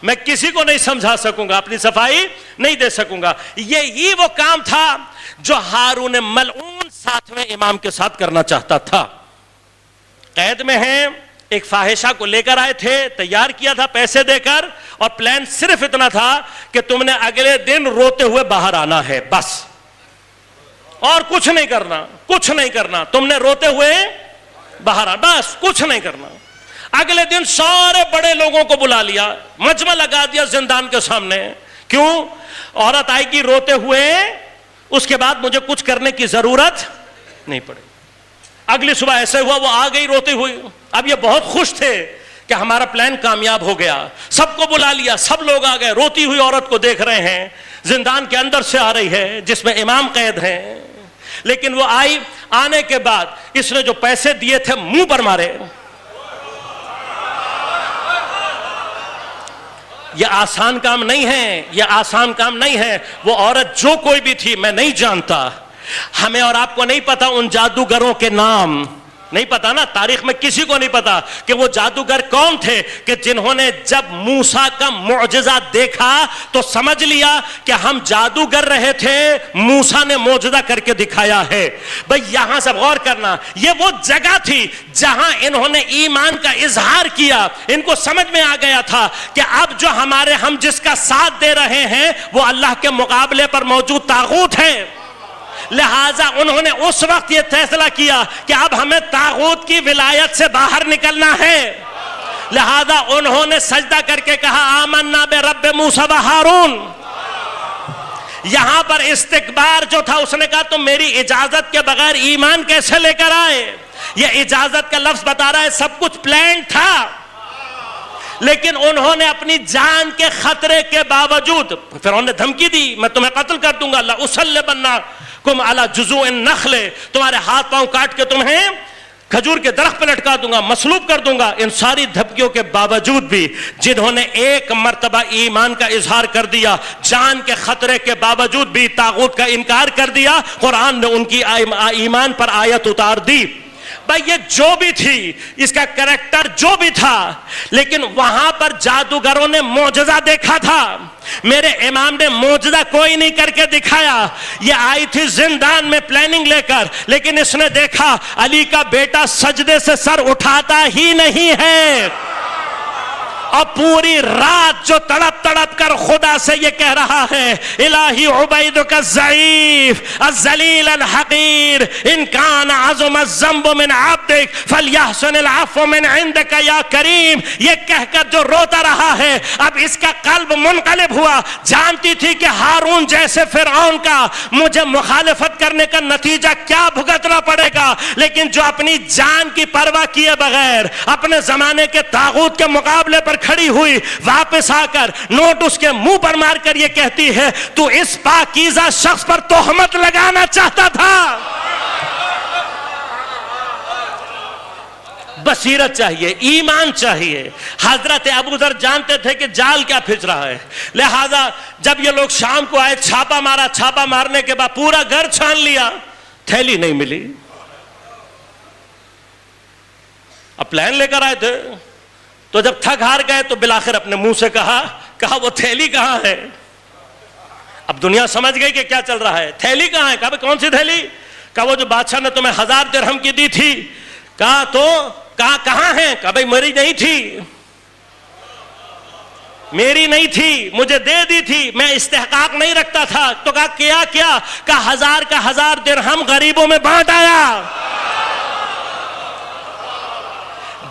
A: میں کسی کو نہیں سمجھا سکوں گا, اپنی صفائی نہیں دے سکوں گا. یہی وہ کام تھا جو ہارون ملعون ساتویں امام کے ساتھ کرنا چاہتا تھا. قید میں ہیں, ایک فاحشہ کو لے کر آئے تھے, تیار کیا تھا پیسے دے کر, اور پلان صرف اتنا تھا کہ تم نے اگلے دن روتے ہوئے باہر آنا ہے, بس, اور کچھ نہیں کرنا, کچھ نہیں کرنا, تم نے روتے ہوئے باہر آنا, بس کچھ نہیں کرنا. اگلے دن سارے بڑے لوگوں کو بلا لیا, مجمع لگا دیا زندان کے سامنے. کیوں؟ عورت آئے گی روتے ہوئے, اس کے بعد مجھے کچھ کرنے کی ضرورت نہیں پڑے. اگلی صبح ایسے ہوا, وہ آ گئی روتی ہوئی. اب یہ بہت خوش تھے کہ ہمارا پلان کامیاب ہو گیا, سب کو بلا لیا, سب لوگ آ گئے. روتی ہوئی عورت کو دیکھ رہے ہیں, زندان کے اندر سے آ رہی ہے جس میں امام قید ہیں. لیکن وہ آئی, آنے کے بعد اس نے جو پیسے دیے تھے منہ پر مارے. یہ آسان کام نہیں ہے, یہ آسان کام نہیں ہے. وہ عورت جو کوئی بھی تھی میں نہیں جانتا, ہمیں اور آپ کو نہیں پتا ان جادوگروں کے نام, نہیں پتا نا, تاریخ میں کسی کو نہیں پتا کہ وہ جادوگر کون تھے کہ جنہوں نے جب موسیٰ کا معجزہ دیکھا تو سمجھ لیا کہ ہم جادوگر رہے تھے, موسیٰ نے معجزہ کر کے دکھایا ہے. بھئی یہاں سے غور کرنا, یہ وہ جگہ تھی جہاں انہوں نے ایمان کا اظہار کیا. ان کو سمجھ میں آ گیا تھا کہ اب جو ہم جس کا ساتھ دے رہے ہیں وہ اللہ کے مقابلے پر موجود طاغوت ہے. لہٰذا انہوں نے اس وقت یہ فیصلہ کیا کہ اب ہمیں طاغوت کی ولایت سے باہر نکلنا ہے. لہذا انہوں نے سجدہ کر کے کہا آمنا برب موسیٰ و ہارون. یہاں پر استکبار جو تھا, اس نے کہا تم میری اجازت کے بغیر ایمان کیسے لے کر آئے. یہ اجازت کا لفظ بتا رہا ہے سب کچھ پلان تھا, لیکن انہوں نے اپنی جان کے خطرے کے باوجود, فرعون نے دھمکی دی میں تمہیں قتل کر دوں گا, لأصلبنکم علی جذوع النخل, تمہارے ہاتھ پاؤں کاٹ کے تمہیں کھجور کے درخت پہ لٹکا دوں گا, مصلوب کر دوں گا. ان ساری دھمکیوں کے باوجود بھی جنہوں نے ایک مرتبہ ایمان کا اظہار کر دیا, جان کے خطرے کے باوجود بھی طاغوت کا انکار کر دیا, قرآن نے ان کی ایمان پر آیت اتار دی. بھائی یہ جو بھی تھی, اس کا کریکٹر جو بھی تھا, لیکن وہاں پر جادوگروں نے معجزہ دیکھا تھا. میرے امام نے معجزہ کوئی نہیں کر کے دکھایا. یہ آئی تھی زندان میں پلاننگ لے کر, لیکن اس نے دیکھا علی کا بیٹا سجدے سے سر اٹھاتا ہی نہیں ہے, اور پوری رات جو تڑپ تڑپ کر خدا سے یہ کہہ رہا ہے الہی عبیدک الضعیف الذلیل الحقیر ان کان عظم الذنب من عبدک فلیحسن العفو من عندک یا کریم. یہ کہہ کر جو روتا رہا ہے, اب اس کا قلب منقلب ہوا. جانتی تھی کہ ہارون جیسے فرعون کا مجھے مخالفت کرنے کا نتیجہ کیا بھگتنا پڑے گا, لیکن جو اپنی جان کی پرواہ کیے بغیر اپنے زمانے کے طاغوت کے مقابلے پر کھڑی ہوئی, واپس آ کر نوٹ اس کے منہ پر مار کر یہ کہتی ہے تو اس پاکیزہ شخص پر تہمت لگانا چاہتا تھا. بصیرت چاہیے, ایمان چاہیے. حضرت ابوذر جانتے تھے کہ جال کیا پھنس رہا ہے, لہذا جب یہ لوگ شام کو آئے چھاپا مارا, چھاپا مارنے کے بعد پورا گھر چھان لیا, تھیلی نہیں ملی. اب پلان لے کر آئے تھے, تو جب تھک ہار گئے تو بالآخر اپنے منہ سے کہا وہ تھیلی کہاں ہے. اب دنیا سمجھ گئی کہ کیا چل رہا ہے. تھیلی کہاں ہے؟ کہا کون سی تھیلی؟ کہا وہ جو بادشاہ نے تمہیں 1000 درہم کی دی تھی. کہا تو کہاں ہے؟ کہا بھئی میری نہیں تھی, میری نہیں تھی, مجھے دے دی تھی, میں استحقاق نہیں رکھتا تھا. تو کہا کیا؟ کہا 1000 کا 1000 درہم غریبوں میں بانٹ آیا.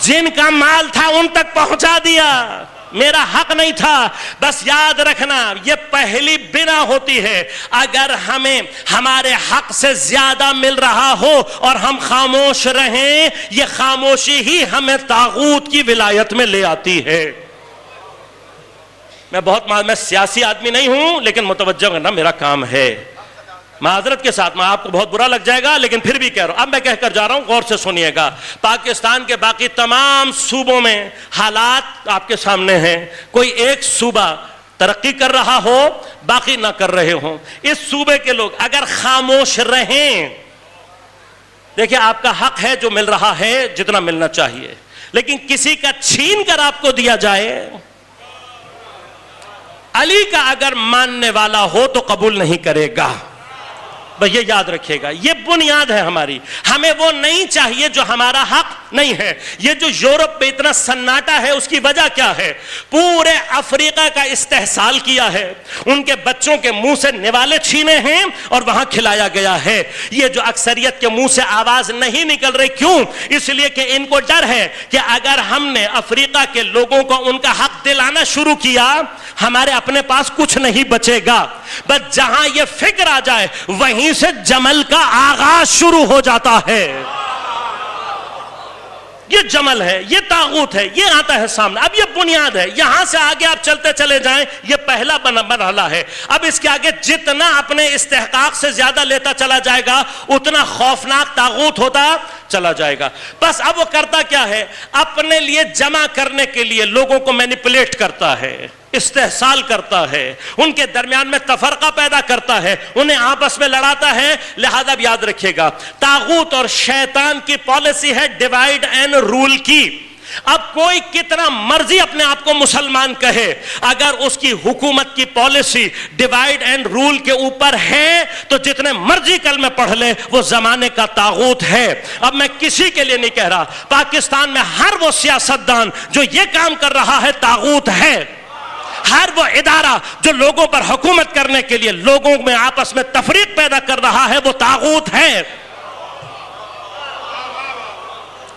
A: جن کا مال تھا ان تک پہنچا دیا, میرا حق نہیں تھا. بس یاد رکھنا یہ پہلی بنا ہوتی ہے. اگر ہمیں ہمارے حق سے زیادہ مل رہا ہو اور ہم خاموش رہیں, یہ خاموشی ہی ہمیں طاغوت کی ولایت میں لے آتی ہے. میں سیاسی آدمی نہیں ہوں, لیکن متوجہ کرنا میرا کام ہے. معذرت کے ساتھ, میں آپ کو بہت برا لگ جائے گا لیکن پھر بھی کہہ رہا ہوں. اب میں کہہ کر جا رہا ہوں, غور سے سنیے گا. پاکستان کے باقی تمام صوبوں میں حالات آپ کے سامنے ہیں. کوئی ایک صوبہ ترقی کر رہا ہو, باقی نہ کر رہے ہوں. اس صوبے کے لوگ اگر خاموش رہیں, دیکھیں آپ کا حق ہے جو مل رہا ہے جتنا ملنا چاہیے, لیکن کسی کا چھین کر آپ کو دیا جائے, علی کا اگر ماننے والا ہو تو قبول نہیں کرے گا. بس یہ یاد رکھیے گا, یہ بنیاد ہے ہماری. ہمیں وہ نہیں چاہیے جو ہمارا حق نہیں ہے. یہ جو یورپ میں اتنا سناٹا ہے اس کی وجہ کیا ہے؟ پورے افریقہ کا استحصال کیا ہے, ان کے بچوں کے منہ سے نوالے چھینے ہیں اور وہاں کھلایا گیا ہے. یہ جو اکثریت کے منہ سے آواز نہیں نکل رہی, کیوں؟ اس لیے کہ ان کو ڈر ہے کہ اگر ہم نے افریقہ کے لوگوں کو ان کا حق دلانا شروع کیا, ہمارے اپنے پاس کچھ نہیں بچے گا. بس جہاں یہ فکر آ جائے وہیں سے جمل کا آغاز شروع ہو جاتا ہے. یہ جمل ہے, یہ طاغوت ہے, یہ آتا ہے سامنے. اب یہ بنیاد ہے, یہاں سے آگے آپ چلتے چلے جائیں, یہ پہلا مرحلہ ہے. اب اس کے آگے جتنا اپنے استحقاق سے زیادہ لیتا چلا جائے گا اتنا خوفناک طاغوت ہوتا چلا جائے گا. بس اب وہ کرتا کیا ہے؟ اپنے لیے جمع کرنے کے لیے لوگوں کو مینیپولیٹ کرتا ہے, استحصال کرتا ہے, ان کے درمیان میں تفرقہ پیدا کرتا ہے, انہیں آپس میں لڑاتا ہے. لہذا یاد رکھیے گا, طاغوت اور شیطان کی پالیسی ہے ڈیوائیڈ اینڈ رول کی. اب کوئی کتنا مرضی اپنے آپ کو مسلمان کہے, اگر اس کی حکومت کی پالیسی ڈیوائیڈ اینڈ رول کے اوپر ہے تو جتنے مرضی کلمے پڑھ لے وہ زمانے کا طاغوت ہے. اب میں کسی کے لیے نہیں کہہ رہا, پاکستان میں ہر وہ سیاستدان جو یہ کام کر رہا ہے طاغوت ہے. ہر وہ ادارہ جو لوگوں پر حکومت کرنے کے لیے لوگوں میں آپس میں تفریق پیدا کر رہا ہے وہ طاغوت ہے.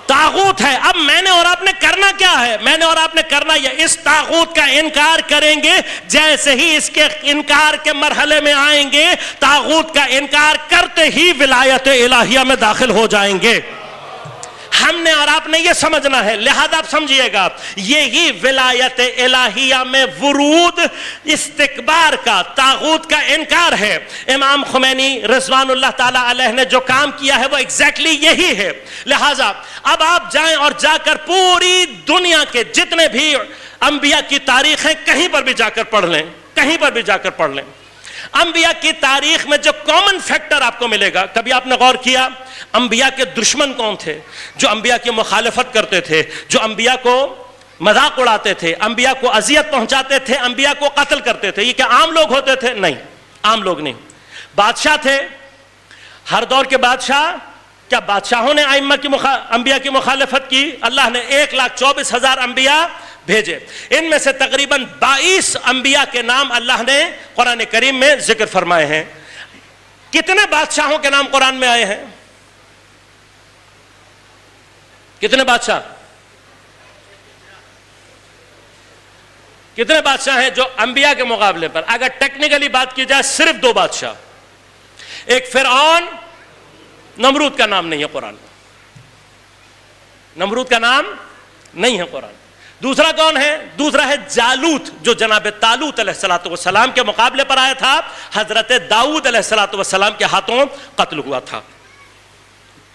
A: طاغوت ہے. اب میں نے اور آپ نے کرنا کیا ہے؟ میں نے اور آپ نے کرنا یہ, اس طاغوت کا انکار کریں گے. جیسے ہی اس کے انکار کے مرحلے میں آئیں گے, طاغوت کا انکار کرتے ہی ولایت الہیہ میں داخل ہو جائیں گے. ہم نے اور آپ نے یہ سمجھنا ہے. لہذا آپ سمجھئے گا, یہی ولایت الہیہ میں ورود استکبار کا, طاغوت کا انکار ہے. امام خمینی رضوان اللہ تعالی علیہ نے جو کام کیا ہے وہ ایگزیکٹلی یہی ہے. لہذا اب آپ جائیں اور جا کر پوری دنیا کے جتنے بھی انبیاء کی تاریخ ہیں کہیں پر بھی جا کر پڑھ لیں, کہیں پر بھی جا کر پڑھ لیں. انبیاء کی تاریخ میں جو کامن فیکٹر آپ کو ملے گا, کبھی آپ نے غور کیا انبیاء کے دشمن کون تھے؟ جو انبیاء کی مخالفت کرتے تھے, جو انبیاء کو مذاق اڑاتے تھے, انبیاء کو اذیت پہنچاتے تھے, انبیاء کو قتل کرتے تھے. یہ کیا عام لوگ ہوتے تھے؟ نہیں, عام لوگ نہیں. بادشاہ تھے, ہر دور کے بادشاہ. کیا بادشاہوں نے انبیاء کی مخالفت کی؟ اللہ نے 1,24,000 انبیاء بھیجے. ان میں سے تقریباً 22 انبیاء کے نام اللہ نے قرآن کریم میں ذکر فرمائے ہیں. کتنے بادشاہوں کے نام قرآن میں آئے ہیں؟ کتنے بادشاہ؟ کتنے بادشاہ ہیں جو انبیاء کے مقابلے پر؟ اگر ٹیکنیکلی بات کی جائے صرف 2 بادشاہ. ایک فرعون, نمرود کا نام نہیں ہے قرآن میں, نمرود کا نام نہیں ہے قرآن. دوسرا کون ہے؟ دوسرا ہے جالوت, جو جناب طالوت علیہ السلام کے مقابلے پر آیا تھا, حضرت داؤد علیہ السلام کے ہاتھوں قتل ہوا تھا.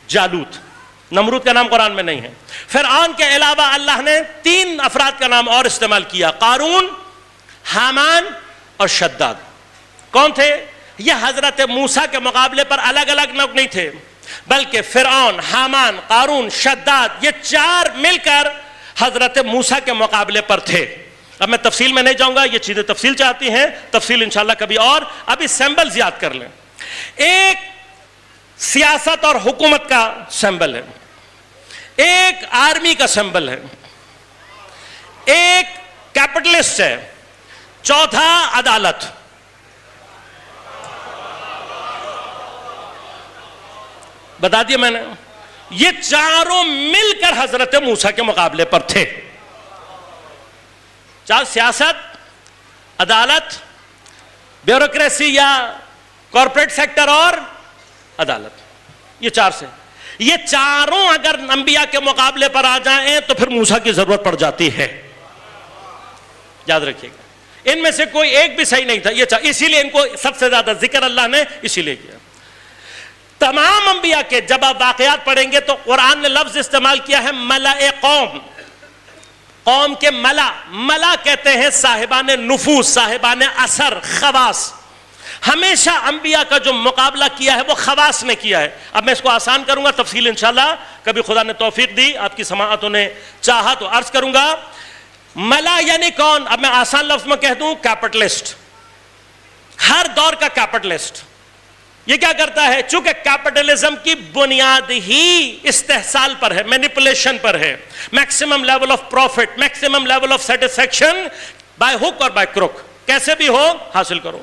A: جالوت. نمرود کا نام قرآن میں نہیں ہے. فرعون کے علاوہ اللہ نے 3 افراد کا نام اور استعمال کیا, قارون, حامان اور شداد. کون تھے یہ؟ حضرت موسیٰ کے مقابلے پر الگ الگ لوگ نہیں تھے, بلکہ فرعون, حامان, قارون, شداد, یہ 4 مل کر حضرت موسیٰ کے مقابلے پر تھے. اب میں تفصیل میں نہیں جاؤں گا, یہ چیزیں تفصیل چاہتی ہیں, تفصیل انشاءاللہ کبھی اور. ابھی سیمبلز یاد کر لیں. ایک سیاست اور حکومت کا سمبل ہے, ایک آرمی کا سمبل ہے, ایک کیپٹلسٹ ہے, چوتھا عدالت. بتا دیا میں نے, یہ چاروں مل کر حضرت موسیٰ کے مقابلے پر تھے. چار, سیاست, عدالت, بیوروکریسی یا کارپوریٹ سیکٹر اور عدالت, یہ 4 سے. یہ چاروں اگر انبیاء کے مقابلے پر آ جائیں تو پھر موسیٰ کی ضرورت پڑ جاتی ہے. یاد رکھیے گا, ان میں سے کوئی ایک بھی صحیح نہیں تھا. یہ اسی لیے ان کو سب سے زیادہ ذکر اللہ نے اسی لیے کیا. تمام انبیاء کے جب آپ واقعات پڑھیں گے تو قرآن نے لفظ استعمال کیا ہے ملأ قوم. قوم کے ملا کہتے ہیں صاحبان نفوذ, صاحبان اثر, خواص. ہمیشہ انبیاء کا جو مقابلہ کیا ہے وہ خواص نے کیا ہے. اب میں اس کو آسان کروں گا, تفصیل انشاءاللہ کبھی خدا نے توفیق دی, آپ کی سماعتوں نے چاہا تو عرض کروں گا. ملا یعنی کون؟ اب میں آسان لفظ میں کہہ دوں، کیپٹلسٹ، ہر دور کا کیپٹلسٹ. یہ کیا کرتا ہے؟ چونکہ کیپٹلزم کی بنیاد ہی استحصال پر ہے، مینیپولیشن پر ہے. Maximum level of profit, maximum level of satisfaction by hook اور بائی کروک، کیسے بھی ہو حاصل کرو،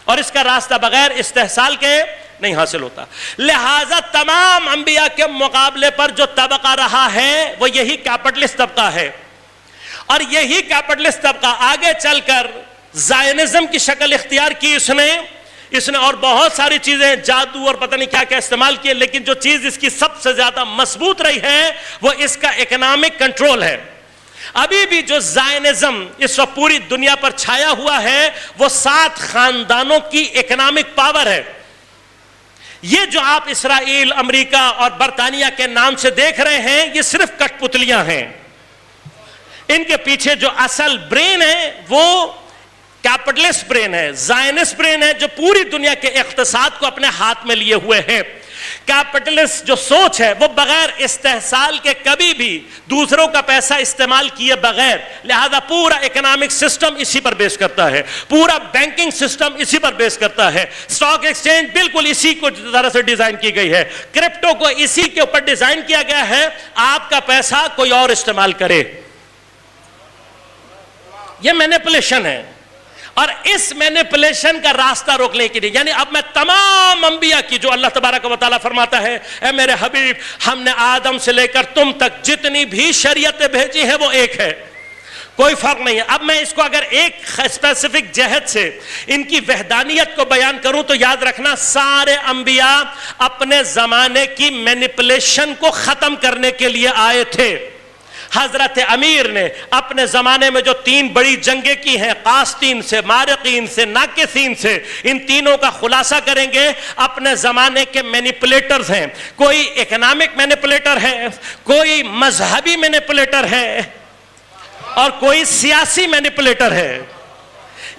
A: اور اس کا راستہ بغیر استحصال کے نہیں حاصل ہوتا. لہذا تمام انبیاء کے مقابلے پر جو طبقہ رہا ہے وہ یہی کیپٹلسٹ طبقہ ہے. اور یہی کیپٹلسٹ طبقہ آگے چل کر زائنزم کی شکل اختیار کی. اس نے اور بہت ساری چیزیں، جادو اور پتہ نہیں کیا کیا استعمال کیے، لیکن جو چیز اس کی سب سے زیادہ مضبوط رہی ہے وہ اس کا اکنامک کنٹرول ہے. ابھی بھی جو زائنزم اس وقت پوری دنیا پر چھایا ہوا ہے وہ 7 خاندانوں کی اکنامک پاور ہے. یہ جو آپ اسرائیل، امریکہ اور برطانیہ کے نام سے دیکھ رہے ہیں یہ صرف کٹ پتلیاں ہیں. ان کے پیچھے جو اصل برین ہے وہ کیپٹلسٹ برین ہے، زائنسٹ برین ہے، جو پوری دنیا کے اقتصاد کو اپنے ہاتھ میں لیے ہوئے ہیں. کیپٹلسٹ جو سوچ ہے وہ بغیر استحصال کے کبھی بھی دوسروں کا پیسہ استعمال کیے بغیر، لہذا پورا اکنامک سسٹم اسی پر بیس کرتا ہے، پورا بینکنگ سسٹم اسی پر بیس کرتا ہے. اسٹاک ایکسچینج بالکل اسی کو طرح سے ڈیزائن کی گئی ہے، کرپٹو کو اسی کے اوپر ڈیزائن کیا گیا ہے، آپ کا پیسہ کوئی اور استعمال کرے. یہ مینیپولیشن ہے. اور اس مینیپولیشن کا راستہ روکنے کے لیے، یعنی اب میں تمام انبیاء کی، جو اللہ تبارک و تعالیٰ فرماتا ہے اے میرے حبیب ہم نے آدم سے لے کر تم تک جتنی بھی شریعتیں بھیجی ہیں وہ ایک ہے، کوئی فرق نہیں ہے. اب میں اس کو اگر ایک اسپیسیفک جہت سے ان کی وحدانیت کو بیان کروں تو یاد رکھنا سارے انبیاء اپنے زمانے کی مینیپولیشن کو ختم کرنے کے لیے آئے تھے. حضرت امیر نے اپنے زمانے میں جو 3 بڑی جنگیں کی ہیں، قاسطین سے، مارقین سے، ناکثین سے، ان تینوں کا خلاصہ کریں گے. اپنے زمانے کے مینیپولیٹرز ہیں، کوئی اکنامک مینیپولیٹر ہے، کوئی مذہبی مینیپولیٹر ہے اور کوئی سیاسی مینیپولیٹر ہے.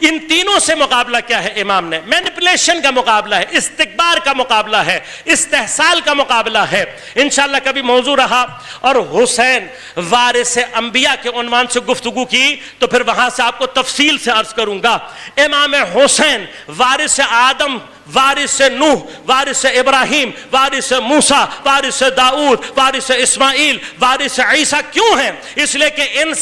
A: ان تینوں سے مقابلہ کیا ہے امام نے؟ مینیپولیشن کا مقابلہ ہے، استکبار کا مقابلہ ہے، استحصال کا مقابلہ ہے. انشاءاللہ کبھی موضوع رہا اور حسین وارث انبیاء کے عنوان سے گفتگو کی تو پھر وہاں سے آپ کو تفصیل سے عرض کروں گا. امام حسین وارث آدم، وارث نوح، وارث ابراہیم، وارث موسیٰ، وارث داؤد، وارث اسماعیل، وارث عیسیٰ کیوں ہیں؟ اس لیے کہ ان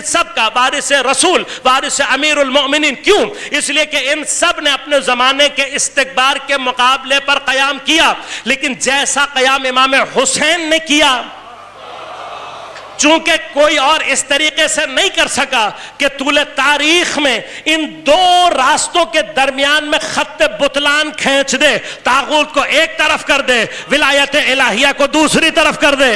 A: سب کا وارث رسول، وارث امیر المؤمنین کیوں؟ اس لیے کہ ان سب نے اپنے زمانے کے استکبار کے مقابلے پر قیام کیا، لیکن جیسا قیام امام حسین نے کیا چونکہ کوئی اور اس طریقے سے نہیں کر سکا کہ طول تاریخ میں ان 2 راستوں کے درمیان میں خط بطلان کھینچ دے، طاغوت کو ایک طرف کر دے، ولایت الہیہ کو دوسری طرف کر دے.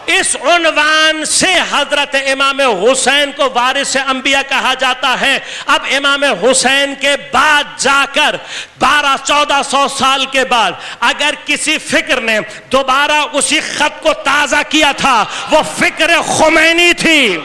A: اس عنوان سے حضرت امام حسین کو وارث انبیاء کہا جاتا ہے. اب امام حسین کے بعد جا کر 1200-1400 سال کے بعد اگر کسی فکر نے دوبارہ اسی خط کو تازہ کیا تھا وہ فکر خمینی تھی.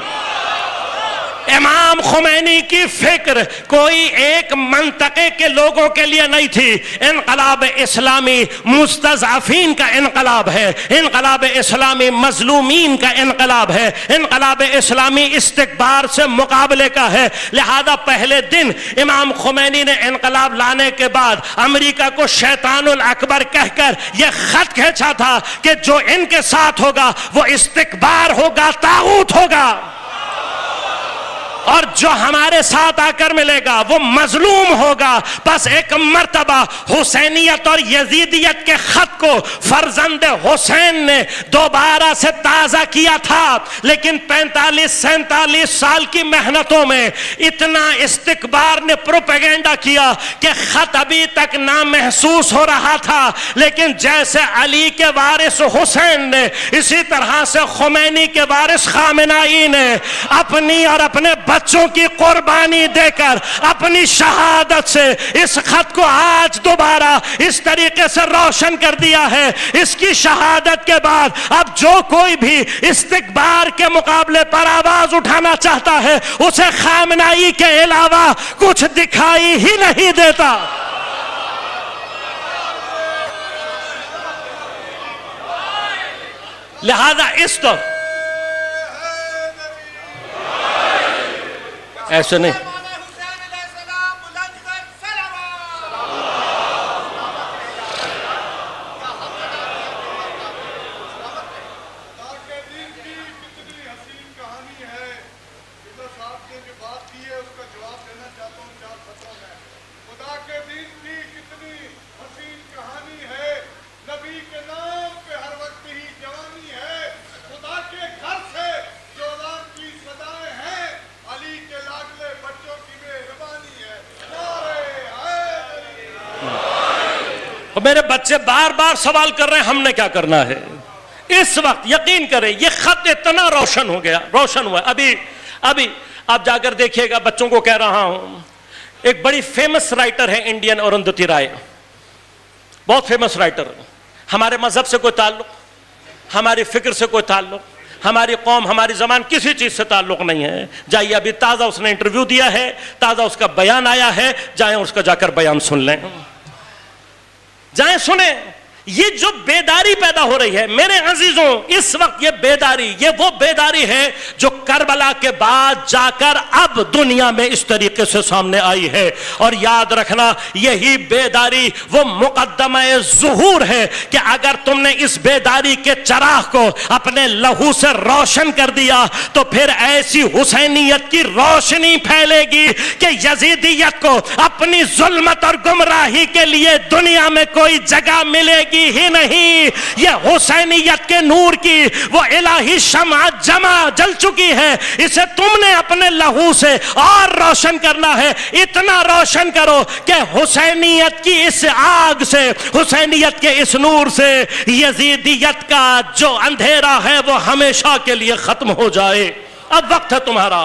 A: امام خمینی کی فکر کوئی ایک منطقے کے لوگوں کے لیے نہیں تھی. انقلاب اسلامی مستضعفین کا انقلاب ہے، انقلاب اسلامی مظلومین کا انقلاب ہے، انقلاب اسلامی استکبار سے مقابلے کا ہے. لہذا پہلے دن امام خمینی نے انقلاب لانے کے بعد امریکہ کو شیطان الاکبر کہہ کر یہ خط کھینچا تھا کہ جو ان کے ساتھ ہوگا وہ استکبار ہوگا، طاغوت ہوگا، اور جو ہمارے ساتھ آ کر ملے گا وہ مظلوم ہوگا. بس ایک مرتبہ حسینیت اور یزیدیت کے خط کو فرزند حسین نے دوبارہ سے تازہ کیا تھا، لیکن 45-47 سال کی محنتوں میں اتنا استکبار نے پروپیگنڈا کیا کہ خط ابھی تک نامحسوس ہو رہا تھا. لیکن جیسے علی کے وارث حسین نے، اسی طرح سے خمینی کے وارث خامنائی نے اپنی اور اپنے بچوں کی قربانی دے کر اپنی شہادت سے اس خط کو آج دوبارہ اس طریقے سے روشن کر دیا ہے. اس کی شہادت کے بعد اب جو کوئی بھی استکبار کے مقابلے پر آواز اٹھانا چاہتا ہے اسے خامنائی کے علاوہ کچھ دکھائی ہی نہیں دیتا. لہذا اس تو ایسے نہیں. اور میرے بچے بار بار سوال کر رہے ہیں ہم نے کیا کرنا ہے. اس وقت یقین کریں یہ خط اتنا روشن ہو گیا، روشن ہوا. ابھی آپ جا کر دیکھیے گا، بچوں کو کہہ رہا ہوں، ایک بڑی فیمس رائٹر ہے انڈین اروندھتی رائے، بہت فیمس رائٹر. ہمارے مذہب سے کوئی تعلق، ہماری فکر سے کوئی تعلق، ہماری قوم، ہماری زبان، کسی چیز سے تعلق نہیں ہے. جائیے، ابھی تازہ اس نے انٹرویو دیا ہے، تازہ اس کا بیان آیا ہے، جائیں اس کا جا کر بیان سن لیں، جائیں سنیں. یہ جو بیداری پیدا ہو رہی ہے میرے عزیزوں، اس وقت یہ بیداری، یہ وہ بیداری ہے جو کربلا کے بعد جا کر اب دنیا میں اس طریقے سے سامنے آئی ہے. اور یاد رکھنا، یہی بیداری وہ مقدمہ ظہور ہے کہ اگر تم نے اس بیداری کے چراغ کو اپنے لہو سے روشن کر دیا تو پھر ایسی حسینیت کی روشنی پھیلے گی کہ یزیدیت کو اپنی ظلمت اور گمراہی کے لیے دنیا میں کوئی جگہ ملے گی ہی نہیں. یہ حسینیت کے نور کی وہ الہی شمع جل چکی ہے، اسے تم نے اپنے لہو سے اور روشن کرنا ہے. اتنا روشن کرو کہ حسینیت کی اس آگ سے، حسینیت کے اس نور سے یزیدیت کا جو اندھیرا ہے وہ ہمیشہ کے لیے ختم ہو جائے. اب وقت ہے تمہارا.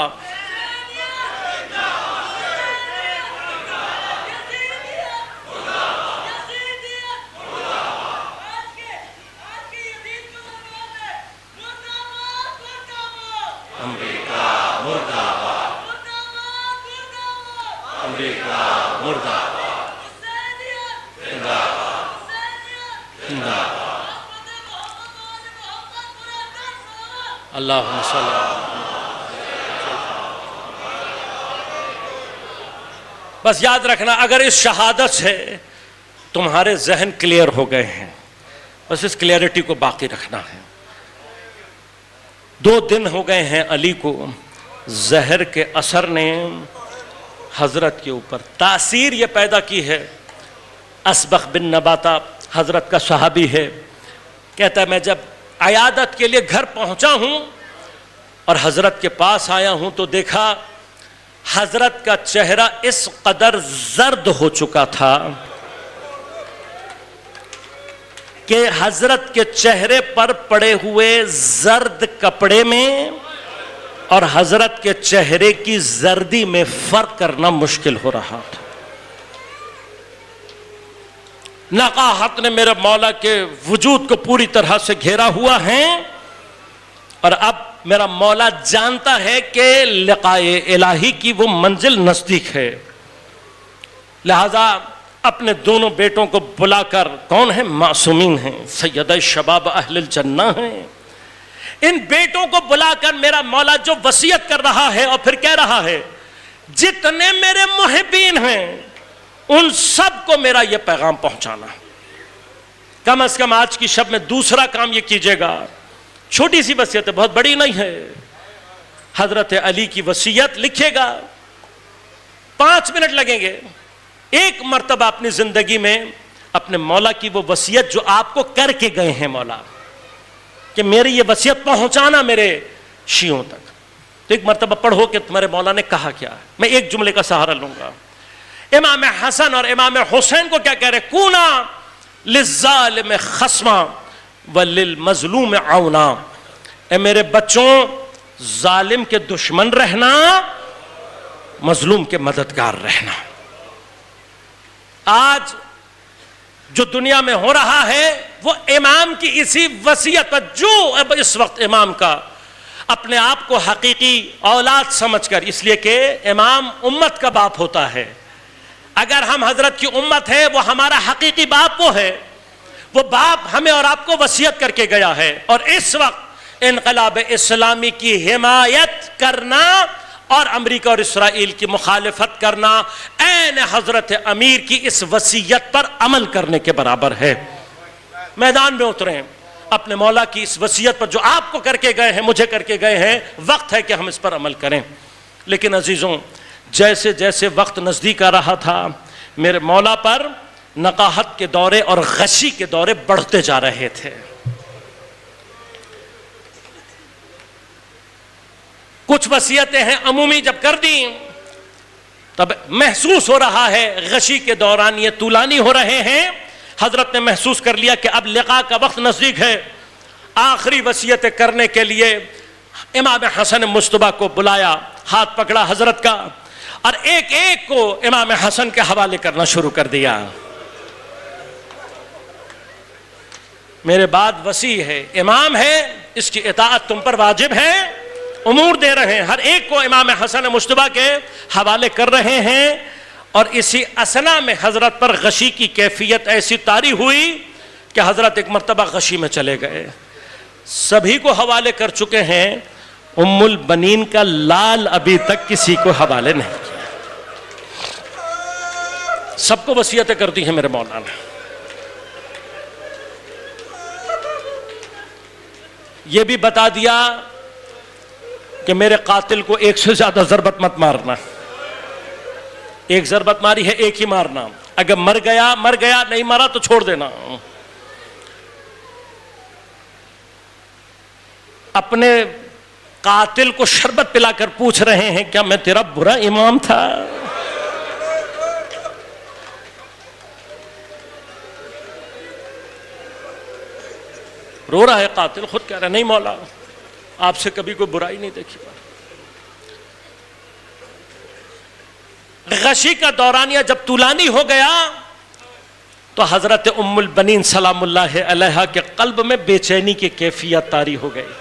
A: اللہم صلی بس یاد رکھنا، اگر اس شہادت سے تمہارے ذہن کلیئر ہو گئے ہیں، بس اس کلیئرٹی کو باقی رکھنا ہے. 2 دن ہو گئے ہیں علی کو زہر کے اثر نے حضرت کے اوپر تاثیر یہ پیدا کی ہے. اسبغ بن نباتہ حضرت کا صحابی ہے، کہتا ہے میں جب عیادت کے لیے گھر پہنچا ہوں اور حضرت کے پاس آیا ہوں تو دیکھا حضرت کا چہرہ اس قدر زرد ہو چکا تھا کہ حضرت کے چہرے پر پڑے ہوئے زرد کپڑے میں اور حضرت کے چہرے کی زردی میں فرق کرنا مشکل ہو رہا تھا. نقاہت نے میرے مولا کے وجود کو پوری طرح سے گھیرا ہوا ہے اور اب میرا مولا جانتا ہے کہ لقائے الہی کی وہ منزل نزدیک ہے. لہذا اپنے دونوں بیٹوں کو بلا کر، کون ہیں؟ معصومین ہیں، سید شباب اہل الجنہ ہیں. ان بیٹوں کو بلا کر میرا مولا جو وصیت کر رہا ہے اور پھر کہہ رہا ہے جتنے میرے محبین ہیں ان سب کو میرا یہ پیغام پہنچانا. کم از کم آج کی شب میں دوسرا کام یہ کیجیے گا، چھوٹی سی وصیت ہے، بہت بڑی نہیں ہے. حضرت علی کی وصیت لکھیے گا، 5 منٹ لگیں گے. ایک مرتبہ اپنی زندگی میں اپنے مولا کی وہ وصیت جو آپ کو کر کے گئے ہیں مولا، کہ میری یہ وصیت پہنچانا میرے شیعوں تک، تو ایک مرتبہ پڑھو کہ تمہارے مولا نے کہا کیا ہے. میں ایک جملے کا سہارا لوں گا. امام حسن اور امام حسین کو کیا کہہ رہے؟ کونا للظالم خصما وللمظلوم عونا. اے میرے بچوں، ظالم کے دشمن رہنا، مظلوم کے مددگار رہنا. آج جو دنیا میں ہو رہا ہے وہ امام کی اسی وصیت پر، جو اب اس وقت امام کا اپنے آپ کو حقیقی اولاد سمجھ کر، اس لیے کہ امام امت کا باپ ہوتا ہے. اگر ہم حضرت کی امت ہے، وہ ہمارا حقیقی باپ وہ ہے. وہ باپ ہمیں اور آپ کو وصیت کر کے گیا ہے. اور اس وقت انقلاب اسلامی کی حمایت کرنا اور امریکہ اور اسرائیل کی مخالفت کرنا عین حضرت امیر کی اس وصیت پر عمل کرنے کے برابر ہے۔ میدان میں اتریں، اپنے مولا کی اس وصیت پر جو آپ کو کر کے گئے ہیں، مجھے کر کے گئے ہیں، وقت ہے کہ ہم اس پر عمل کریں۔ لیکن عزیزوں، جیسے جیسے وقت نزدیک آ رہا تھا، میرے مولا پر نقاہت کے دورے اور غشی کے دورے بڑھتے جا رہے تھے۔ کچھ وصیتیں ہیں عمومی جب کر دیں تب محسوس ہو رہا ہے غشی کے دوران یہ طولانی ہو رہے ہیں۔ حضرت نے محسوس کر لیا کہ اب لقاء کا وقت نزدیک ہے۔ آخری وصیتیں کرنے کے لیے امام حسن مجتبیٰ کو بلایا، ہاتھ پکڑا حضرت کا اور ایک ایک کو امام حسن کے حوالے کرنا شروع کر دیا۔ میرے بعد وصی ہے، امام ہے، اس کی اطاعت تم پر واجب ہے، امور دے رہے ہیں، ہر ایک کو امام حسن مجتبیٰ کے حوالے کر رہے ہیں۔ اور اسی اثنا میں حضرت پر غشی کی کیفیت ایسی طاری ہوئی کہ حضرت ایک مرتبہ غشی میں چلے گئے۔ سبھی کو حوالے کر چکے ہیں، ام البنین کا لال ابھی تک کسی کو حوالے نہیں کیا۔ سب کو وصیتیں کر دی ہیں میرے مولا نے۔ یہ بھی بتا دیا کہ میرے قاتل کو ایک سے زیادہ ضربت مت مارنا، ایک ضربت ماری ہے ایک ہی مارنا، اگر مر گیا مر گیا، نہیں مرا تو چھوڑ دینا۔ اپنے قاتل کو شربت پلا کر پوچھ رہے ہیں کیا میں تیرا برا امام تھا؟ رو رہا ہے قاتل، خود کہہ رہا ہے نہیں مولا، آپ سے کبھی کوئی برائی نہیں دیکھی۔ غشی کا دورانیہ جب طولانی ہو گیا تو حضرت ام البنین سلام اللہ علیہا کے قلب میں بے چینی کی کیفیت طاری ہو گئی۔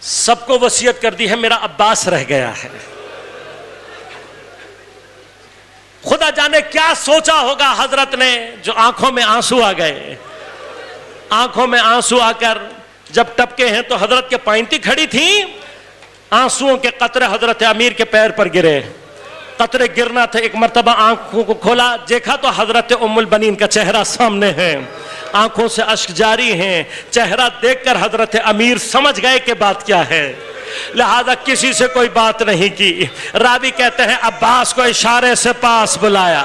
A: سب کو وصیت کر دی ہے، میرا عباس رہ گیا ہے۔ خدا جانے کیا سوچا ہوگا حضرت نے، جو آنکھوں میں آنسو آ گئے۔ آنکھوں میں آنسو آ کر جب ٹپکے ہیں تو حضرت کے پائنتی کھڑی تھیں، آنسوؤں کے قطرے حضرت امیر کے پیر پر گرے۔ قطرے گرنا تھے، ایک مرتبہ آنکھوں کو کھولا، دیکھا تو حضرت ام البنین کا چہرہ سامنے ہے، آنکھوں سے اشک جاری ہیں۔ چہرہ دیکھ کر حضرت امیر سمجھ گئے کہ بات کیا ہے، لہذا کسی سے کوئی بات نہیں کی۔ راوی کہتے ہیں عباس کو اشارے سے پاس بلایا،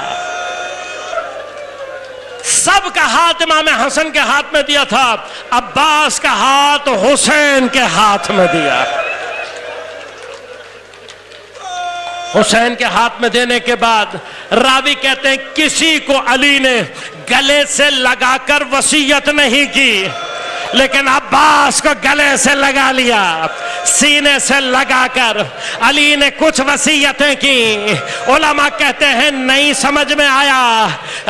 A: سب کا ہاتھ امام حسن کے ہاتھ میں دیا تھا، عباس کا ہاتھ حسین کے ہاتھ میں دیا۔ حسین کے ہاتھ میں دینے کے بعد راوی کہتے ہیں کسی کو علی نے گلے سے لگا کر وصیت نہیں کی، لیکن عباس کو گلے سے لگا لیا، سینے سے لگا کر علی نے کچھ وصیتیں کی۔ علماء کہتے ہیں نہیں سمجھ میں آیا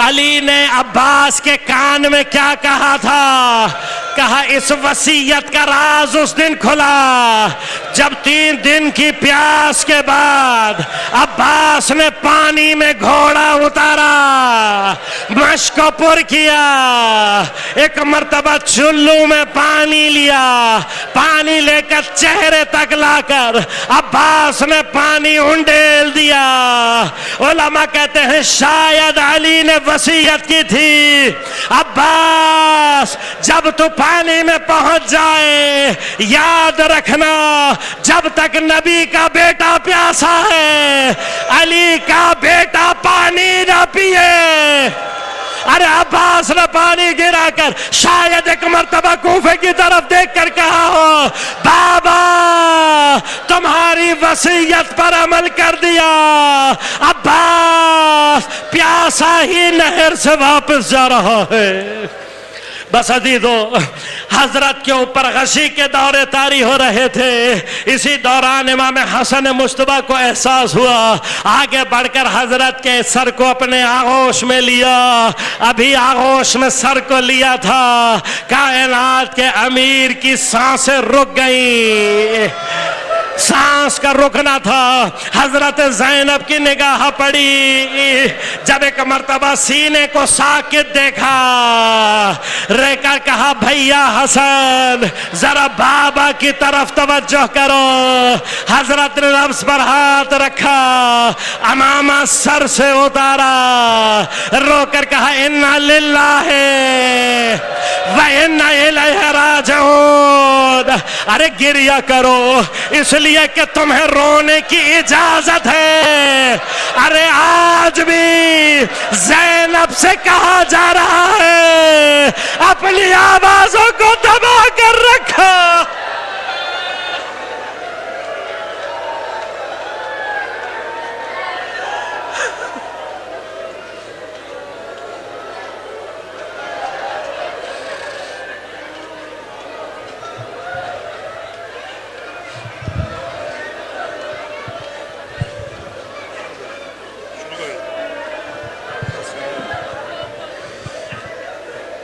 A: علی نے عباس کے کان میں کیا کہا تھا، کہا اس وصیت کا راز اس دن کھلا جب 3 دن کی پیاس کے بعد عباس نے پانی میں گھوڑا اتارا، مشک کو پر کیا، ایک مرتبہ چلو میں پانی لیا، پانی لے کر چہرے تک لا کر عباس نے پانی انڈیل دیا۔ علماء کہتے ہیں شاید علی نے وصیت کی تھی عباس جب تو پانی میں پہنچ جائے یاد رکھنا جب تک نبی کا بیٹا پیاسا ہے علی کا بیٹا پانی نہ پیے۔ ارے عباس نے پانی گرا کر شاید ایک مرتبہ کوفے کی طرف دیکھ کر کہا ہو بابا تمہاری وصیت پر عمل کر دیا، عباس پیاسا ہی نہر سے واپس جا رہا ہے۔ بس عزیزو، حضرت کے اوپر غشی کے دورے طاری ہو رہے تھے، اسی دوران امام حسن مجتبیٰ کو احساس ہوا، آگے بڑھ کر حضرت کے سر کو اپنے آغوش میں لیا، ابھی آغوش میں سر کو لیا تھا، کائنات کے امیر کی سانسیں رک گئیں۔ سانس کا رکنا تھا. حضرت زینب کی نگاہ پڑی, جب ایک مرتبہ سینے کو ساکت دیکھا, رہ کر کہا بھیا حسن ذرا بابا کی طرف توجہ کرو. حضرت نے نفس پر ہاتھ رکھا, امامہ سر سے اتارا, رو کر کہا انا للہ و انا الیہ راجعون. ارے گریہ کرو اس لیے کہ تمہیں رونے کی اجازت ہے. ارے آج بھی زینب سے کہا جا رہا ہے اپنی آوازوں کو دبا کر رکھا.